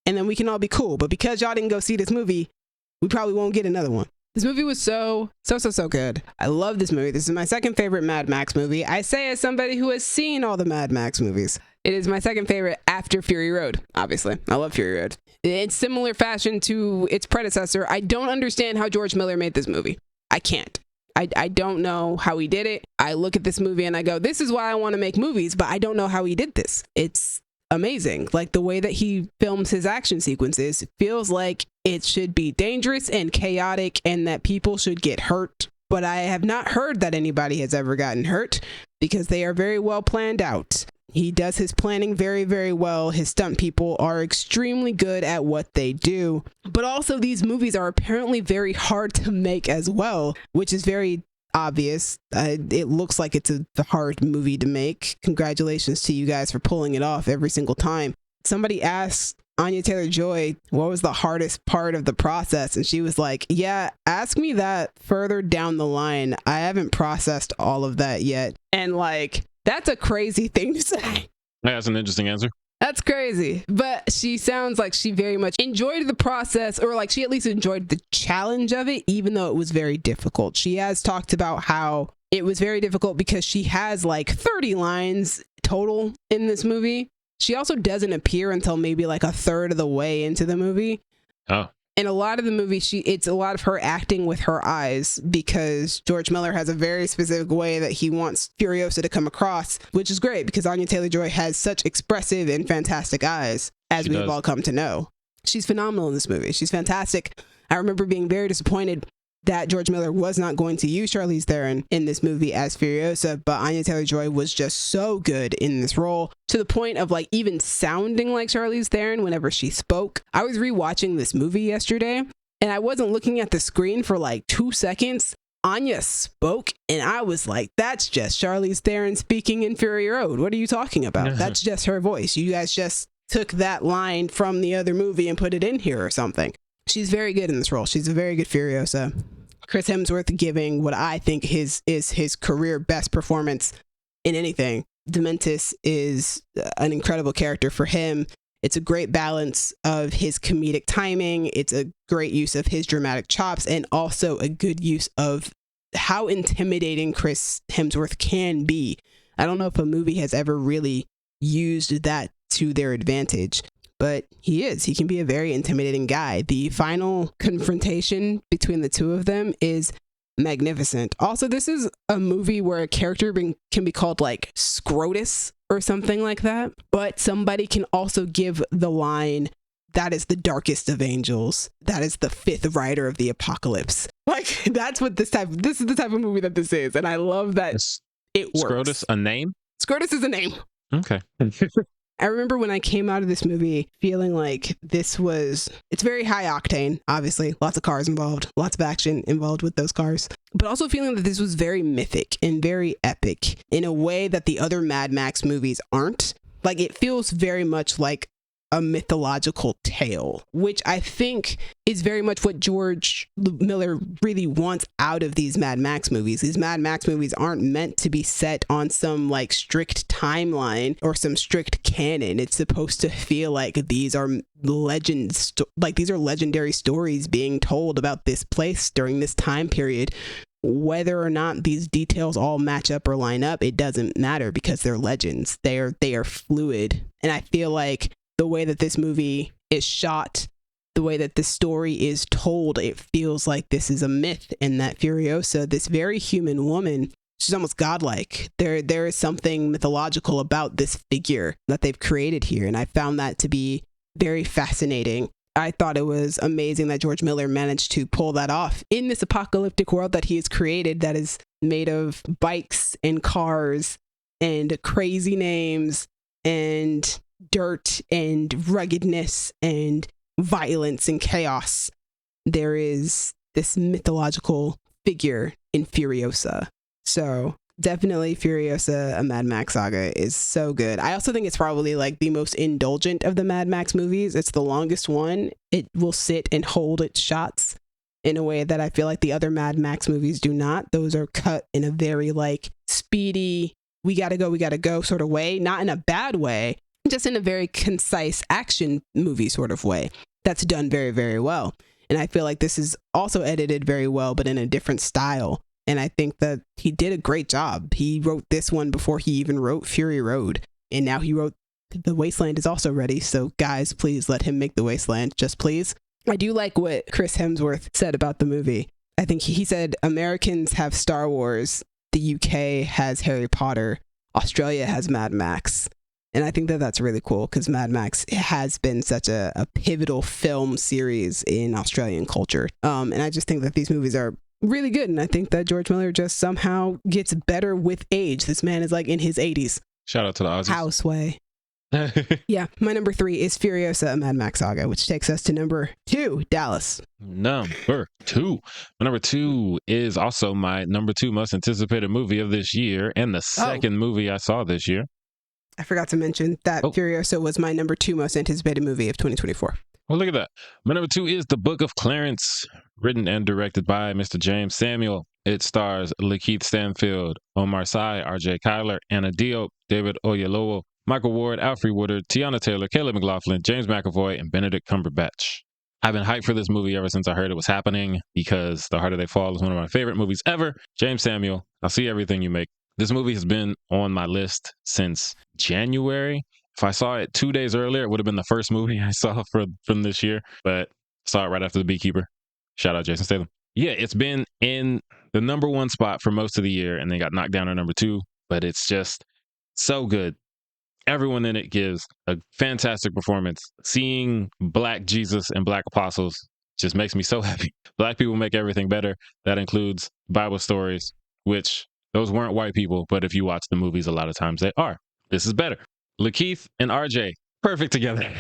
and then we can all be cool. But because y'all didn't go see this movie, we probably won't get another one. This movie was so good. I love this movie. This is my second favorite Mad Max movie. I say as somebody who has seen all the Mad Max movies. It is my second favorite after Fury Road, obviously. I love Fury Road. In similar fashion to its predecessor, I don't understand how George Miller made this movie. I can't. I don't know how he did it. I look at this movie and I go, this is why I want to make movies, but I don't know how he did this. It's amazing. Like, the way that he films his action sequences feels like it should be dangerous and chaotic and that people should get hurt. But I have not heard that anybody has ever gotten hurt because they are very well planned out. He does his planning very, very well. His stunt people are extremely good at what they do. But also, these movies are apparently very hard to make as well, which is very obvious. It looks like it's a hard movie to make. Congratulations to you guys for pulling it off every single time. Somebody asked Anya Taylor-Joy what was the hardest part of the process, and she was like, yeah, ask me that further down the line. I haven't processed all of that yet. And like, that's a crazy thing to say. That's an interesting answer. That's crazy. But she sounds like she very much enjoyed the process, or like she at least enjoyed the challenge of it, even though it was very difficult. She has talked about how it was very difficult because she has like 30 lines total in this movie. She also doesn't appear until maybe like a third of the way into the movie. Oh. In a lot of the movie, it's a lot of her acting with her eyes, because George Miller has a very specific way that he wants Furiosa to come across, which is great because Anya Taylor-Joy has such expressive and fantastic eyes, as we've all come to know. She's phenomenal in this movie. She's fantastic. I remember being very disappointed that George Miller was not going to use Charlize Theron in this movie as Furiosa, but Anya Taylor-Joy was just so good in this role, to the point of like even sounding like Charlize Theron whenever she spoke. I was rewatching this movie yesterday, and I wasn't looking at the screen for like 2 seconds. Anya spoke, and I was like, that's just Charlize Theron speaking in Fury Road. What are you talking about? That's just her voice. You guys just took that line from the other movie and put it in here or something. She's very good in this role. She's a very good Furiosa. Chris Hemsworth giving what I think is his career best performance in anything. Dementis is an incredible character for him. It's a great balance of his comedic timing. It's a great use of his dramatic chops, and also a good use of how intimidating Chris Hemsworth can be. I don't know if a movie has ever really used that to their advantage, but he can be a very intimidating guy. The final confrontation between the two of them is magnificent. Also, this is a movie where a character can be called like Scrotus or something like that, but somebody can also give the line, that is the darkest of angels. That is the fifth rider of the apocalypse. Like, that's what this is the type of movie that this is. And I love that it works. Scrotus a name? Scrotus is a name. Okay. I remember when I came out of this movie feeling like it's very high octane, obviously. Lots of cars involved, lots of action involved with those cars. But also feeling that this was very mythic and very epic in a way that the other Mad Max movies aren't. Like, it feels very much like a mythological tale, which I think is very much what George Miller really wants out of these Mad Max movies. These Mad Max movies aren't meant to be set on some like strict timeline or some strict canon. It's supposed to feel like these are legends, like these are legendary stories being told about this place during this time period. Whether or not these details all match up or line up, it doesn't matter because they're legends. They are fluid. And I feel like the way that this movie is shot, the way that this story is told, it feels like this is a myth, and that Furiosa, this very human woman, she's almost godlike. There is something mythological about this figure that they've created here, and I found that to be very fascinating. I thought it was amazing that George Miller managed to pull that off in this apocalyptic world that he has created, that is made of bikes and cars and crazy names and dirt and ruggedness and violence and chaos. There is this mythological figure in Furiosa. So definitely Furiosa, a Mad Max saga, is so good. I also think it's probably like the most indulgent of the Mad Max movies. It's the longest one. It will sit and hold its shots in a way that I feel like the other Mad Max movies do not. Those are cut in a very like speedy, we gotta go sort of way, not in a bad way, just in a very concise action movie sort of way that's done very, very well. And I feel like this is also edited very well, but in a different style. And I think that he did a great job. He wrote this one before he even wrote Fury Road. And now he wrote The Wasteland is also ready. So guys, please let him make The Wasteland. Just please. I do like what Chris Hemsworth said about the movie. I think he said Americans have Star Wars. The UK has Harry Potter. Australia has Mad Max. And I think that that's really cool because Mad Max has been such a pivotal film series in Australian culture. And I just think that these movies are really good. And I think that George Miller just somehow gets better with age. This man is like in his 80s. Shout out to the Aussies. Houseway. Yeah, my number 3 is Furiosa, a Mad Max saga, which takes us to number 2, Dallas. Number 2. My number 2 is also my number 2 most anticipated movie of this year, and the second movie I saw this year. I forgot to mention that Furiosa was my number 2 most anticipated movie of 2024. Well, look at that. My number 2 is The Book of Clarence, written and directed by Mr. James Samuel. It stars Lakeith Stanfield, Omar Sy, RJ Kyler, Anna Diop, David Oyelowo, Michael Ward, Alfre Woodard, Tiana Taylor, Caleb McLaughlin, James McAvoy, and Benedict Cumberbatch. I've been hyped for this movie ever since I heard it was happening because The Harder They Fall is one of my favorite movies ever. James Samuel, I'll see everything you make. This movie has been on my list since January. If I saw it 2 days earlier, it would have been the first movie I saw from this year, but saw it right after The Beekeeper. Shout out Jason Statham. Yeah, it's been in the number 1 spot for most of the year and then got knocked down to number 2, but it's just so good. Everyone in it gives a fantastic performance. Seeing Black Jesus and Black apostles just makes me so happy. Black people make everything better. That includes Bible stories, which those weren't white people, but if you watch the movies, a lot of times they are. This is better. Lakeith and RJ, perfect together.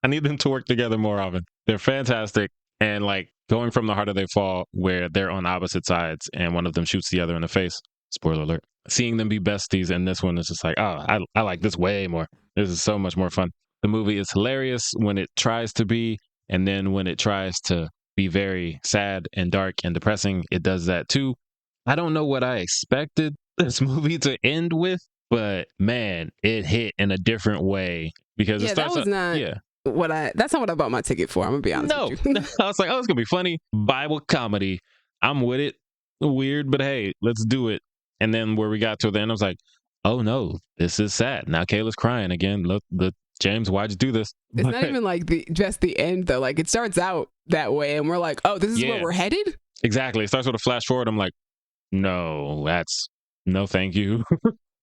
I need them to work together more often. They're fantastic. And like going from The Harder They Fall, where they're on opposite sides and one of them shoots the other in the face. Spoiler alert. Seeing them be besties, and this one is just like, oh, I like this way more. This is so much more fun. The movie is hilarious when it tries to be, and then when it tries to be very sad and dark and depressing, it does that too. I don't know what I expected this movie to end with, but man, it hit in a different way because it starts that's not what I bought my ticket for. I'm gonna be honest with you. I was like, oh, it's gonna be funny. Bible comedy. I'm with it. Weird, but hey, let's do it. And then where we got to the end, I was like, oh no, this is sad. Now Kayla's crying again. Look, James, why'd you do this? It's not even like just the end though. Like it starts out that way and we're like, oh, this is where we're headed? Exactly. It starts with a flash forward. I'm like, no, no thank you.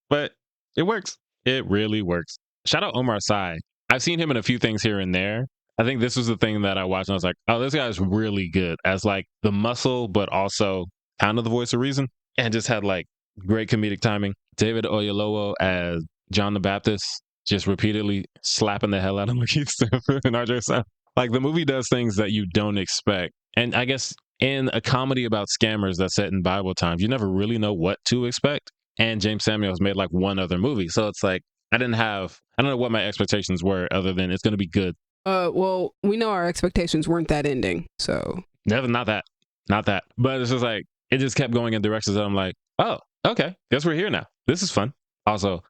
But it works. It really works. Shout out Omar Sy. I've seen him in a few things here and there. I think this was the thing that I watched and I was like, oh, this guy's really good as like the muscle, but also kind of the voice of reason, and just had like great comedic timing. David Oyelowo as John the Baptist, just repeatedly slapping the hell out of Lakeith Stanfield and RJ Sy. Like the movie does things that you don't expect. And I guess in a comedy about scammers that's set in Bible times, you never really know what to expect. And James Samuel has made like one other movie. So it's like, I don't know what my expectations were other than it's going to be good. Well, we know our expectations weren't that ending. So not that. But it's just like, it just kept going in directions that I'm like, oh, okay, guess we're here now. This is fun. Also,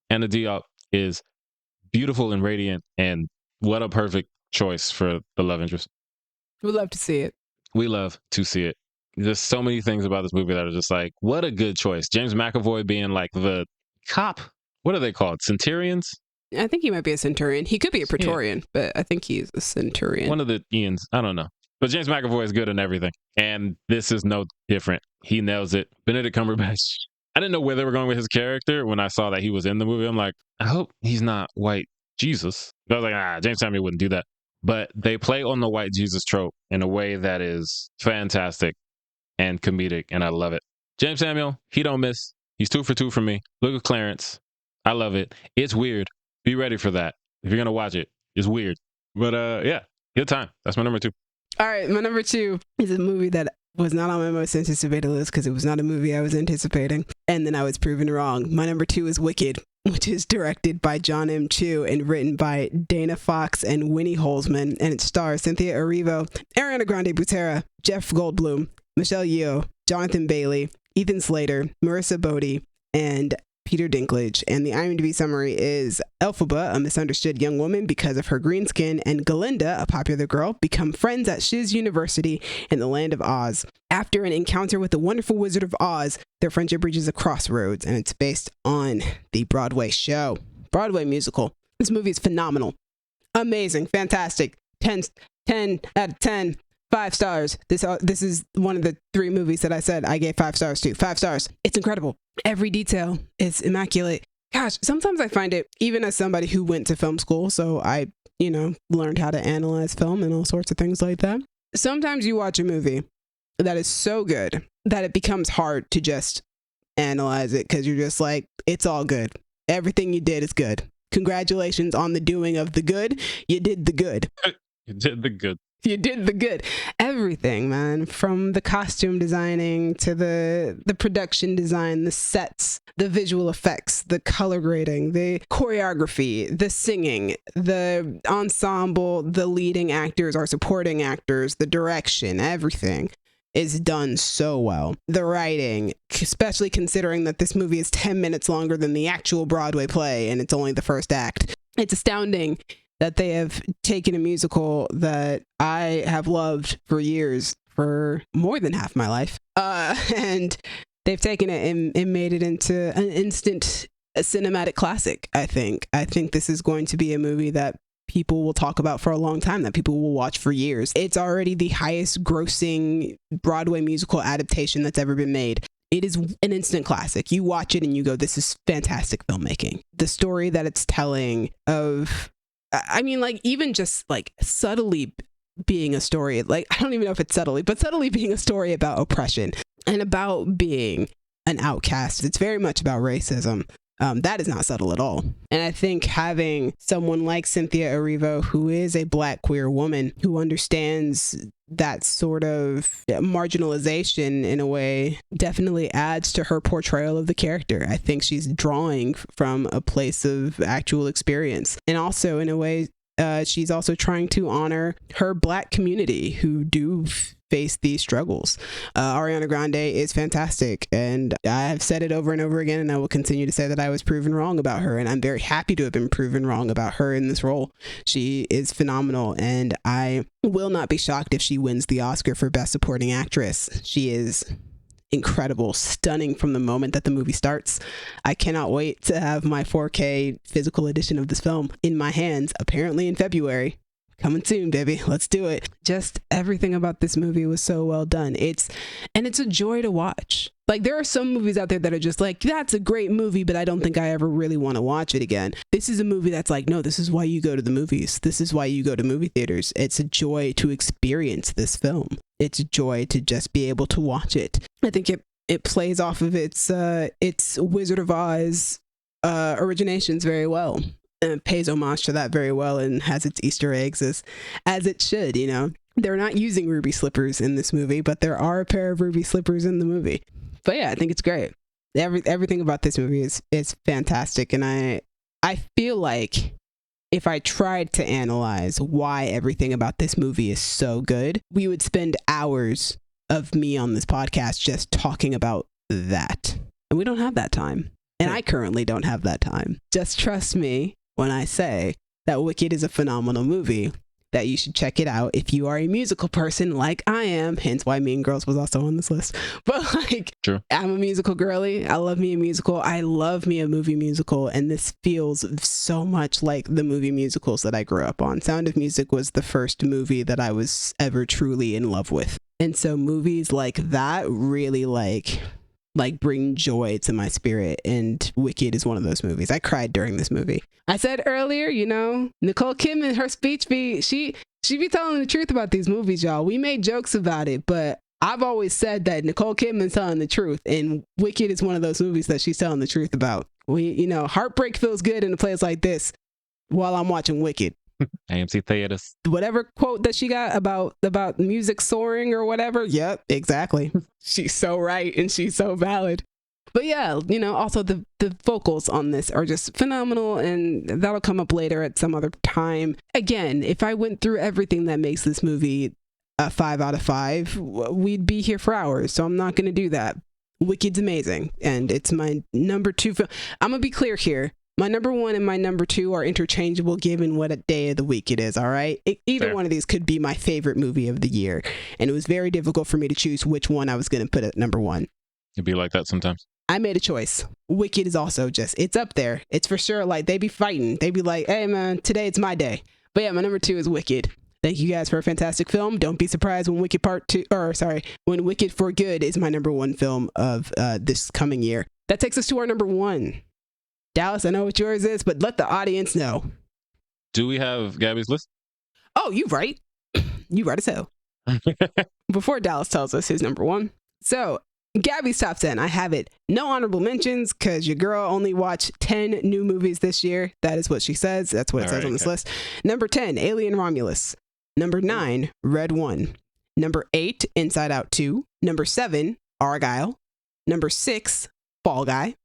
Anna Diop is beautiful and radiant, and what a perfect choice for the love interest. We'd love to see it. We love to see it. There's so many things about this movie that are just like, what a good choice. James McAvoy being like the cop. What are they called? Centurions? I think he might be a centurion. He could be a Praetorian, but I think he's a centurion. One of the Ians. I don't know. But James McAvoy is good in everything. And this is no different. He nails it. Benedict Cumberbatch. I didn't know where they were going with his character when I saw that he was in the movie. I'm like, I hope he's not white Jesus. But I was like, James Samuel wouldn't do that. But they play on the white Jesus trope in a way that is fantastic and comedic, and I love it. James Samuel, he don't miss. He's 2 for 2 for me. Look at Clarence. I love it. It's weird. Be ready for that. If you're going to watch it, it's weird. But yeah, good time. That's my number 2. All right, my number 2 is a movie that was not on my most anticipated list because it was not a movie I was anticipating. And then I was proven wrong. My number 2 is Wicked, which is directed by John M. Chu and written by Dana Fox and Winnie Holzman. And it stars Cynthia Erivo, Ariana Grande Butera, Jeff Goldblum, Michelle Yeoh, Jonathan Bailey, Ethan Slater, Marissa Bodie, and Peter Dinklage. And the IMDb summary is Elphaba, a misunderstood young woman because of her green skin, and Galinda, a popular girl, become friends at Shiz University in the land of Oz. After an encounter with the wonderful Wizard of Oz, their friendship reaches a crossroads, and it's based on the Broadway musical. This movie is phenomenal. Amazing. Fantastic. 10 out of 10. 5 stars. This is one of the 3 movies that I said I gave 5 stars to. 5 stars. It's incredible. Every detail is immaculate. Gosh, sometimes I find it, even as somebody who went to film school, so I, learned how to analyze film and all sorts of things like that. Sometimes you watch a movie that is so good that it becomes hard to just analyze it because you're just like, it's all good. Everything you did is good. Congratulations on the doing of the good. You did the good. You did the good. You did the good. Everything, man, from the costume designing to the production design, the sets, the visual effects, the color grading, the choreography, the singing, the ensemble, the leading actors or supporting actors, the direction, everything is done so well. The writing, especially considering that this movie is 10 minutes longer than the actual Broadway play and it's only the first act. It's astounding that they have taken a musical that I have loved for years, for more than half my life, and they've taken it and made it into an instant cinematic classic. I think this is going to be a movie that people will talk about for a long time, that people will watch for years. It's already the highest grossing Broadway musical adaptation that's ever been made. It is an instant classic. You watch it and you go, this is fantastic filmmaking. The story that it's telling of, I mean, like, even just like subtly being a story, like, I don't even know if it's subtly, but subtly being a story about oppression and about being an outcast. It's very much about racism. That is not subtle at all. And I think having someone like Cynthia Erivo, who is a Black queer woman who understands that sort of marginalization in a way, definitely adds to her portrayal of the character. I think she's drawing from a place of actual experience. And also, in a way, she's also trying to honor her Black community who do face these struggles. Ariana Grande is fantastic, and I have said it over and over again, and I will continue to say that I was proven wrong about her, and I'm very happy to have been proven wrong about her in this role. She is phenomenal, and I will not be shocked if she wins the Oscar for Best Supporting Actress. She is incredible, stunning from the moment that the movie starts. I cannot wait to have my 4K physical edition of this film in my hands, apparently in February. Coming soon, baby. Let's do it. Just everything about this movie was so well done. It's a joy to watch. Like, there are some movies out there that are just like, that's a great movie, but I don't think I ever really want to watch it again. This is a movie that's like, no, this is why you go to the movies. This is why you go to movie theaters. It's a joy to experience this film. It's a joy to just be able to watch it. I think it plays off of its Wizard of Oz originations very well. And pays homage to that very well and has its Easter eggs as it should, you know. They're not using ruby slippers in this movie, but there are a pair of ruby slippers in the movie. But yeah, I think it's great. Everything about this movie is fantastic, and I feel like if I tried to analyze why everything about this movie is so good, we would spend hours of me on this podcast just talking about that. And we don't have that time. And I currently don't have that time. Just trust me when I say that Wicked is a phenomenal movie, that you should check it out if you are a musical person like I am, hence why Mean Girls was also on this list. But like, True. I'm a musical girly. I love me a musical. I love me a movie musical. And this feels so much like the movie musicals that I grew up on. Sound of Music was the first movie that I was ever truly in love with. And so movies like that really like bring joy to my spirit, and Wicked is one of those movies. I cried during this movie. I said earlier, you know, Nicole Kidman, her speech she be telling the truth about these movies, y'all. We made jokes about it, but I've always said that Nicole Kidman's telling the truth, and Wicked is one of those movies that she's telling the truth about. Heartbreak feels good in a place like this while I'm watching Wicked. AMC theaters. Whatever quote that she got about music soaring or whatever. Yep, exactly. She's so right and she's so valid. But yeah, you know, also the vocals on this are just phenomenal, and that'll come up later at some other time. Again, if I went through everything that makes this movie a 5 out of 5, we'd be here for hours. So I'm not going to do that. Wicked's amazing, and it's my number 2 film. I'm going to be clear here. My number 1 and my number 2 are interchangeable given what day of the week it is, all right? Either Fair. one of these could be my favorite movie of the year, and it was very difficult for me to choose which one I was going to put at number 1. It'd be like that sometimes. I made a choice. Wicked is also it's up there. It's for sure, like, they be fighting. They be like, hey, man, today it's my day. But yeah, my number 2 is Wicked. Thank you guys for a fantastic film. Don't be surprised when when Wicked for Good is my number 1 film of this coming year. That takes us to our number 1. Dallas, I know what yours is, but let the audience know. Do we have Gabby's list? Oh, you right. You right as hell. Before Dallas tells us his number 1. So Gaby's top 10. I have it. No honorable mentions because your girl only watched 10 new movies this year. That is what she says. That's what it says on this list. Number 10, Alien Romulus. Number 9, Red 1. Number 8, Inside Out 2. Number 7, Argyle. Number 6, Fall Guy.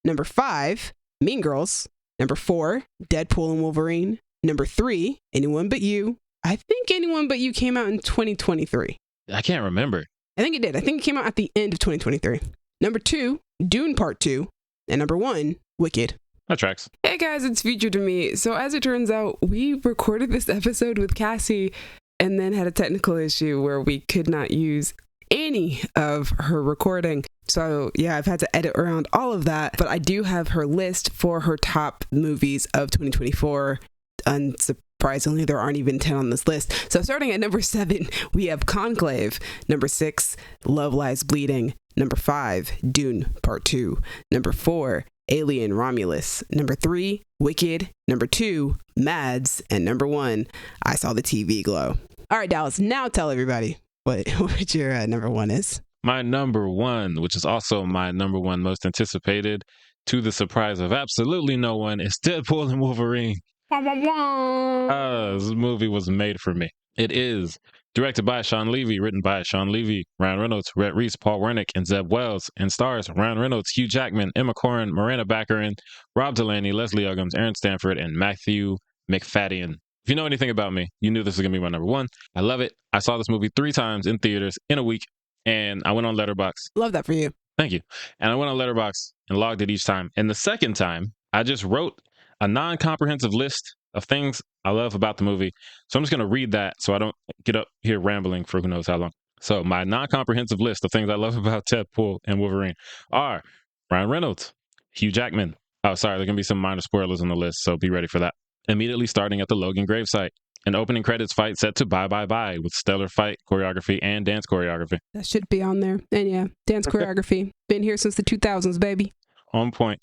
Number 5, Mean Girls. Number 4, Deadpool and Wolverine. Number 3, Anyone But You. I think Anyone But You came out in 2023. I can't remember. I think it did. I think it came out at the end of 2023. Number 2, Dune Part 2. And number 1, Wicked. That tracks. Hey guys, it's Future to Me. So as it turns out, we recorded this episode with Cassie and then had a technical issue where we could not use any of her recording. So yeah, I've had to edit around all of that, but I do have her list for her top movies of 2024. Unsurprisingly, there aren't even 10 on this list. So starting at number 7, we have Conclave. Number 6, Love Lies Bleeding. Number 5, Dune Part 2. Number 4, Alien Romulus. Number 3, Wicked. Number 2, Mads. And number 1, I Saw the TV Glow. All right, Dallas, now tell everybody what your number 1 is. My number 1, which is also my number 1 most anticipated, to the surprise of absolutely no one, is Deadpool and Wolverine. This movie was made for me. It is directed by Sean Levy, written by Sean Levy, Ryan Reynolds, Rhett Reese, Paul Wernick, and Zeb Wells, and stars Ryan Reynolds, Hugh Jackman, Emma Corrin, Miranda Baccarin, Rob Delaney, Leslie Uggams, Aaron Stanford, and Matthew McFadden. If you know anything about me, you knew this was going to be my number 1. I love it. I saw this movie 3 times in theaters in a week, and I went on Letterboxd. Love that for you. Thank you. And I went on Letterboxd and logged it each time. And the second time, I just wrote a non-comprehensive list of things I love about the movie. So I'm just going to read that so I don't get up here rambling for who knows how long. So my non-comprehensive list of things I love about Deadpool and Wolverine are Ryan Reynolds, Hugh Jackman. Oh, sorry, there are going to be some minor spoilers on the list, so be ready for that. Immediately starting at the Logan gravesite. An opening credits fight set to Bye Bye Bye with stellar fight choreography and dance choreography. That should be on there. And yeah, dance choreography. Been here since the 2000s, baby. On point.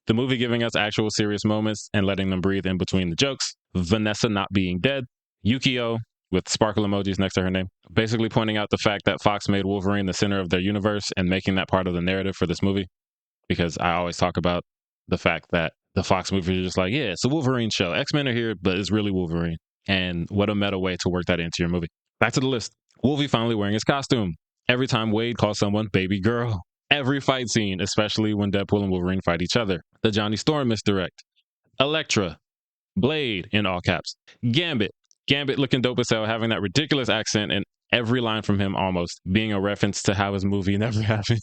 The movie giving us actual serious moments and letting them breathe in between the jokes. Vanessa not being dead. Yukio with sparkle emojis next to her name. Basically pointing out the fact that Fox made Wolverine the center of their universe and making that part of the narrative for this movie. Because I always talk about the fact that the Fox movies are just like, yeah, it's a Wolverine show. X-Men are here, but it's really Wolverine. And what a meta way to work that into your movie. Back to the list. Wolvie finally wearing his costume. Every time Wade calls someone baby girl. Every fight scene, especially when Deadpool and Wolverine fight each other. The Johnny Storm misdirect. Elektra. Blade, in all caps. Gambit. Gambit looking dope as hell, having that ridiculous accent and every line from him almost being a reference to how his movie never happened.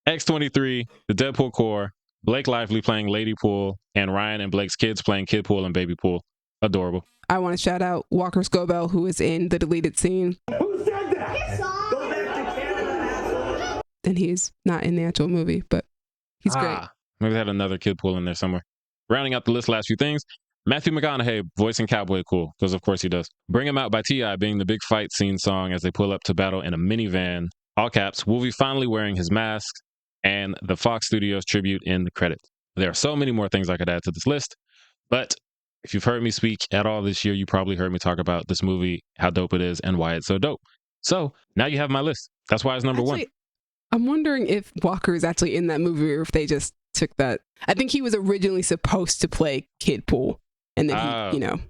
X-23, the Deadpool core, Blake Lively playing Lady Pool, and Ryan and Blake's kids playing Kid Pool and Baby Pool. Adorable. I want to shout out Walker Scobell, who is in the deleted scene. Who said that? Go back to Canada, asshole. And he's not in the actual movie, but he's great. Maybe they had another Kid Pool in there somewhere. Rounding out the list, last few things. Matthew McConaughey voicing Cowboy Cool, because of course he does. Bring Him Out by T.I. being the big fight scene song as they pull up to battle in a minivan. All caps, Wolvie finally wearing his mask, and the Fox Studios tribute in the credits. There are so many more things I could add to this list, but if you've heard me speak at all this year, you probably heard me talk about this movie, how dope it is, and why it's so dope. So now you have my list. That's why it's number 1. I'm wondering if Walker is actually in that movie or if they just took that. I think he was originally supposed to play Kid Pool, and then he,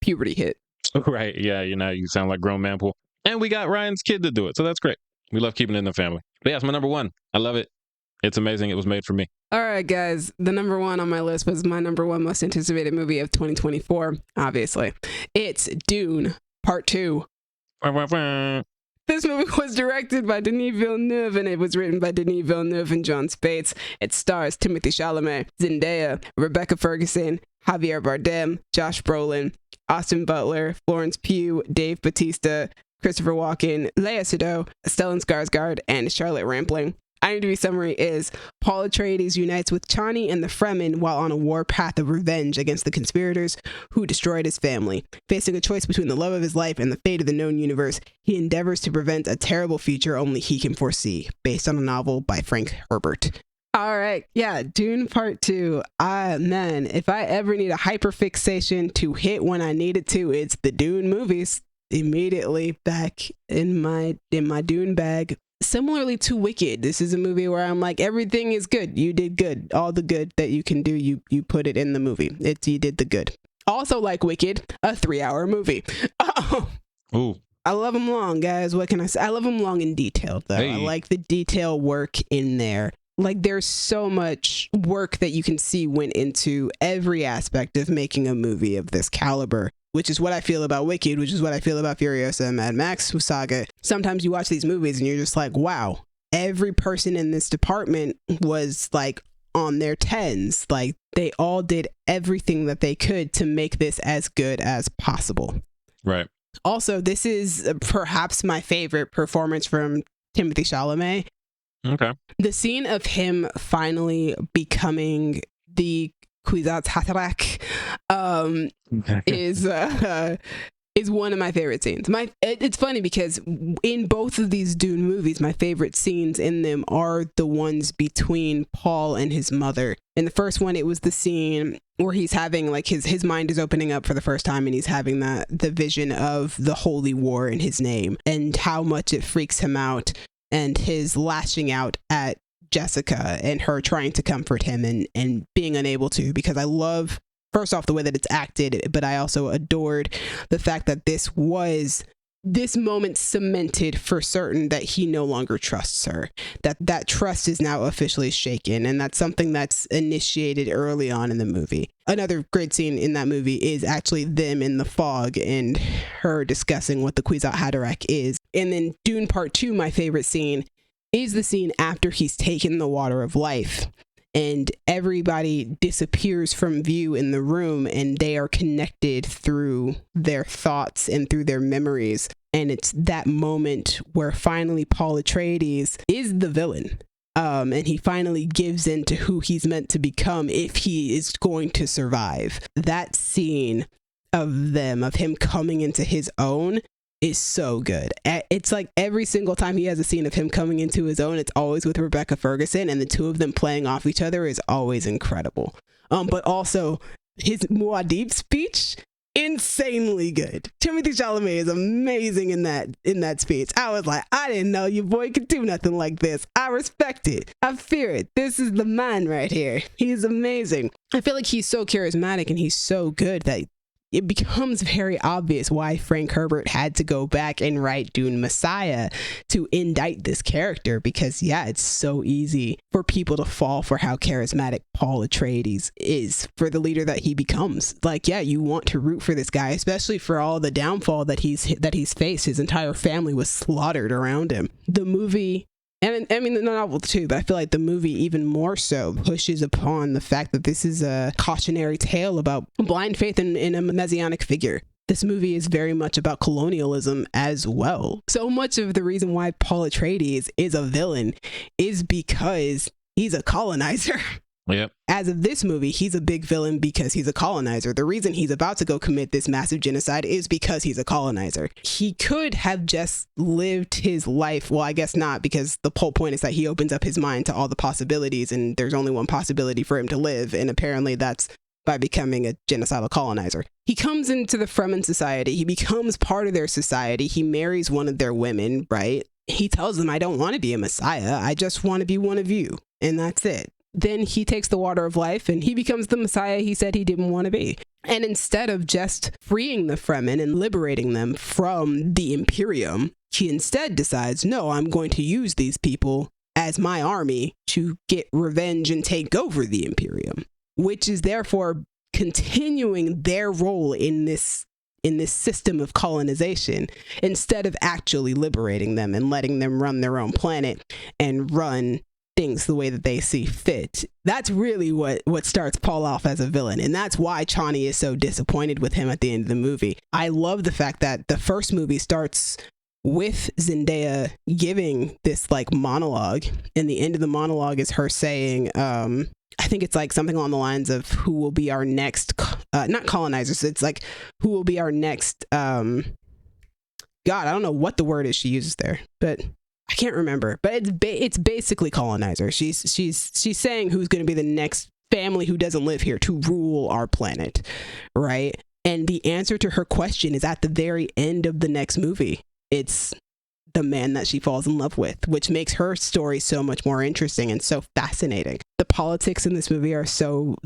puberty hit. Right, yeah, you sound like grown man Pool. And we got Ryan's kid to do it, so that's great. We love keeping it in the family. But yeah, it's my number 1. I love it. It's amazing. It was made for me. All right, guys. The number 1 on my list was my number 1 most anticipated movie of 2024, obviously. It's Dune Part 2. This movie was directed by Denis Villeneuve, and it was written by Denis Villeneuve and John Spates. It stars Timothée Chalamet, Zendaya, Rebecca Ferguson, Javier Bardem, Josh Brolin, Austin Butler, Florence Pugh, Dave Bautista, Christopher Walken, Lea Seydoux, Stellan Skarsgård, and Charlotte Rampling. IMDb summary is Paul Atreides unites with Chani and the Fremen while on a war path of revenge against the conspirators who destroyed his family. Facing a choice between the love of his life and the fate of the known universe, he endeavors to prevent a terrible future only he can foresee, based on a novel by Frank Herbert. All right, yeah, Dune Part 2. Man, if I ever need a hyperfixation to hit when I need it to, it's the Dune movies. Immediately back in my Dune bag. similarly to Wicked, this is a movie where I'm like, everything is good. You did good. All the good that you can do, you put it in the movie. You did the good. Also, like Wicked, a 3-hour movie. Ooh. I love them long, guys. What can I say? I love them long and detailed, though. Hey. I like the detail work in there. Like, there's so much work that you can see went into every aspect of making a movie of this caliber, which is what I feel about Wicked, which is what I feel about Furiosa and Mad Max Saga. Sometimes you watch these movies and you're just like, wow, every person in this department was like on their 10s. Like, they all did everything that they could to make this as good as possible. Right. Also, this is perhaps my favorite performance from Timothée Chalamet. Okay. The scene of him finally becoming the Kwisatz Haderach is one of my favorite scenes. It's funny because in both of these Dune movies, my favorite scenes in them are the ones between Paul and his mother. In the first one, it was the scene where he's having like his mind is opening up for the first time, and he's having the vision of the holy war in his name and how much it freaks him out, and his lashing out at Jessica and her trying to comfort him and being unable to, because I love, first off, the way that it's acted, but I also adored the fact that this moment cemented for certain that he no longer trusts her, that trust is now officially shaken, and that's something that's initiated early on in the movie. Another great scene in that movie is actually them in the fog and her discussing what the Kwisatz Haderach is. And then Dune Part 2, my favorite scene, is the scene after he's taken the water of life and everybody disappears from view in the room, and they are connected through their thoughts and through their memories. And it's that moment where finally Paul Atreides is the villain. And he finally gives in to who he's meant to become if he is going to survive. That scene of him coming into his own is so good. It's like every single time he has a scene of him coming into his own, it's always with Rebecca Ferguson, and the two of them playing off each other is always incredible. But also his Muad'Dib speech, insanely good. Timothée Chalamet is amazing in that speech. I was like, I didn't know your boy could do nothing like this. I respect it. I fear it. This is the man right here. He's amazing. I feel like he's so charismatic and he's so good that it becomes very obvious why Frank Herbert had to go back and write Dune Messiah to indict this character, because it's so easy for people to fall for how charismatic Paul Atreides is, for the leader that he becomes. Like, you want to root for this guy, especially for all the downfall that he's faced. His entire family was slaughtered around him. The movie, and I mean the novel too, but I feel like the movie even more so pushes upon the fact that this is a cautionary tale about blind faith in a messianic figure. This movie is very much about colonialism as well. So much of the reason why Paul Atreides is a villain is because he's a colonizer. Yep. As of this movie, he's a big villain because he's a colonizer. The reason he's about to go commit this massive genocide is because he's a colonizer. He could have just lived his life. Well, I guess not, because the whole point is that he opens up his mind to all the possibilities, and there's only one possibility for him to live, and apparently that's by becoming a genocidal colonizer. He comes into the Fremen society. He becomes part of their society. He marries one of their women, right? He tells them, I don't want to be a messiah. I just want to be one of you. And that's it. Then he takes the water of life and he becomes the messiah he said he didn't want to be. And instead of just freeing the Fremen and liberating them from the Imperium, he instead decides, no, I'm going to use these people as my army to get revenge and take over the Imperium, which is therefore continuing their role in this system of colonization, instead of actually liberating them and letting them run their own planet and run things the way that they see fit. That's really what starts Paul off as a villain, and that's why Chani is so disappointed with him at the end of the movie. I love the fact that the first movie starts with Zendaya giving this like monologue, and the end of the monologue is her saying, I think it's like something along the lines of who will be our next, not colonizers, it's like who will be our next, God, I don't know what the word is she uses there, but I can't remember, but it's basically colonizer. She's saying who's going to be the next family who doesn't live here to rule our planet, right? And the answer to her question is at the very end of the next movie. It's the man that she falls in love with, which makes her story so much more interesting and so fascinating. The politics in this movie are so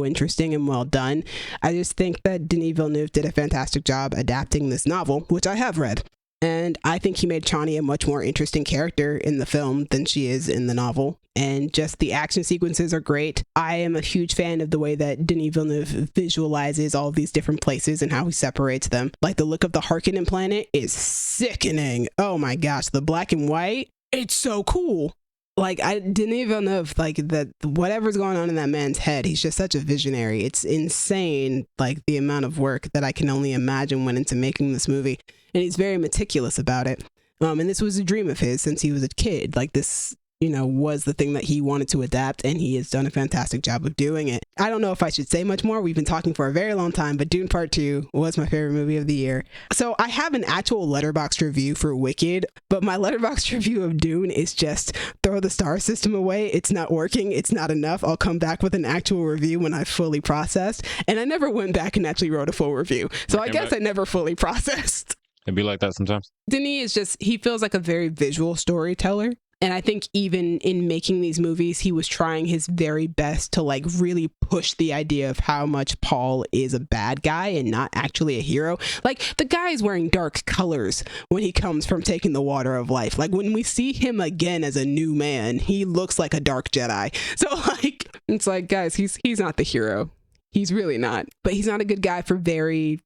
interesting and well done. I just think that Denis Villeneuve did a fantastic job adapting this novel, which I have read. And I think he made Chani a much more interesting character in the film than she is in the novel. And just the action sequences are great. I am a huge fan of the way that Denis Villeneuve visualizes all of these different places and how he separates them. Like the look of the Harkonnen planet is sickening. Oh my gosh, the black and white, it's so cool. Like Denis Villeneuve, like that, whatever's going on in that man's head, he's just such a visionary. It's insane, like the amount of work that I can only imagine went into making this movie. And he's very meticulous about it. And this was a dream of his since he was a kid. Like this, was the thing that he wanted to adapt, and he has done a fantastic job of doing it. I don't know if I should say much more. We've been talking for a very long time, but Dune Part 2 was my favorite movie of the year. So I have an actual Letterboxd review for Wicked, but my Letterboxd review of Dune is just throw the star system away. It's not working. It's not enough. I'll come back with an actual review when I've fully processed. And I never went back and actually wrote a full review. So I guess I never fully processed. It'd be like that sometimes. Denis he feels like a very visual storyteller. And I think even in making these movies, he was trying his very best to like really push the idea of how much Paul is a bad guy and not actually a hero. Like the guy is wearing dark colors when he comes from taking the water of life. Like when we see him again as a new man, he looks like a dark Jedi. So like, it's like, guys, he's not the hero. He's really not. But he's not a good guy for very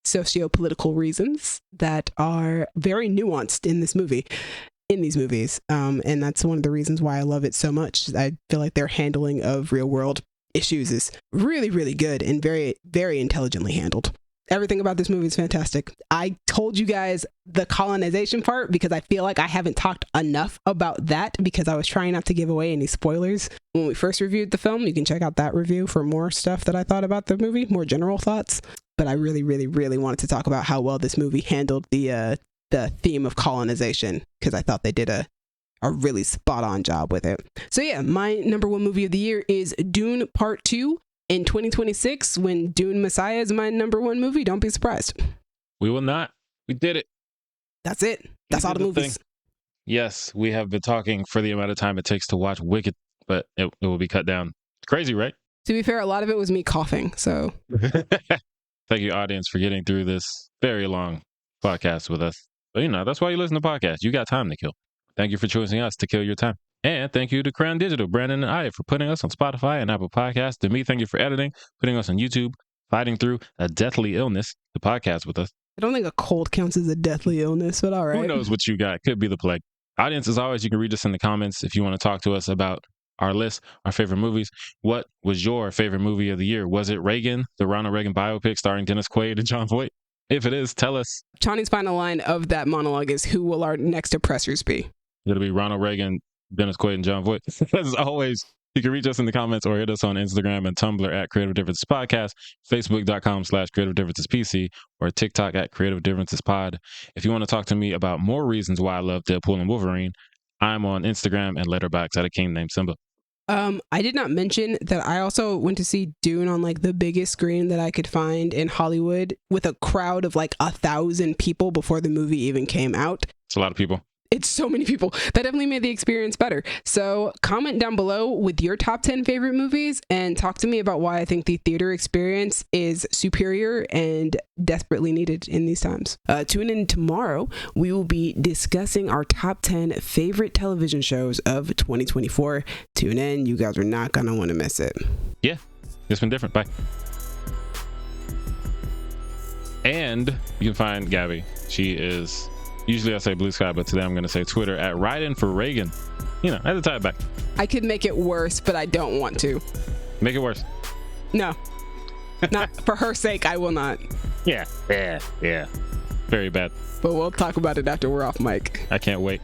socio-political reasons that are very nuanced in these movies. And that's one of the reasons why I love it so much. I feel like their handling of real world issues is really, really good and very, very intelligently handled. Everything about this movie is fantastic. I told you guys the colonization part because I feel like I haven't talked enough about that because I was trying not to give away any spoilers. When we first reviewed the film, you can check out that review for more stuff that I thought about the movie, more general thoughts. But I really, really, really wanted to talk about how well this movie handled the theme of colonization because I thought they did a really spot on job with it. So yeah, my number one movie of the year is Dune Part 2. In 2026, when Dune Messiah is my number one movie, don't be surprised. We will not. We did it. That's it. That's all the movies. Yes, we have been talking for the amount of time it takes to watch Wicked, but it will be cut down. Crazy, right? To be fair, a lot of it was me coughing, so. Thank you, audience, for getting through this very long podcast with us. But that's why you listen to podcasts. You got time to kill. Thank you for choosing us to kill your time. And thank you to Crown Digital, Brandon and I, for putting us on Spotify and Apple Podcasts. To me, thank you for editing, putting us on YouTube, fighting through a deathly illness to podcast with us. I don't think a cold counts as a deathly illness, but all right. Who knows what you got? Could be the plague. Audience, as always, you can read us in the comments if you want to talk to us about our list, our favorite movies. What was your favorite movie of the year? Was it Reagan, the Ronald Reagan biopic starring Dennis Quaid and John Voight? If it is, tell us. Chani's final line of that monologue is, who will our next oppressors be? It'll be Ronald Reagan, Dennis Quaid, and John Voight. As always, you can reach us in the comments or hit us on Instagram and Tumblr at Creative Differences Podcast, Facebook.com/Creative Differences PC, or TikTok at Creative Differences Pod. If you want to talk to me about more reasons why I love Deadpool and Wolverine, I'm on Instagram and Letterboxd at a king named Simba. I did not mention that I also went to see Dune on like the biggest screen that I could find in Hollywood with a crowd of like 1,000 people before the movie even came out. It's a lot of people. It's so many people. That definitely made the experience better. So comment down below with your top 10 favorite movies and talk to me about why I think the theater experience is superior and desperately needed in these times. Tune in tomorrow. We will be discussing our top 10 favorite television shows of 2024. Tune in. You guys are not going to want to miss it. Yeah, it's been different. Bye. And you can find Gaby. She is... Usually I say Blue Sky, but today I'm going to say Twitter at Riding for Reagan. I had to tie it back. I could make it worse, but I don't want to. Make it worse. No. Not for her sake, I will not. Yeah. Very bad. But we'll talk about it after we're off mic. I can't wait.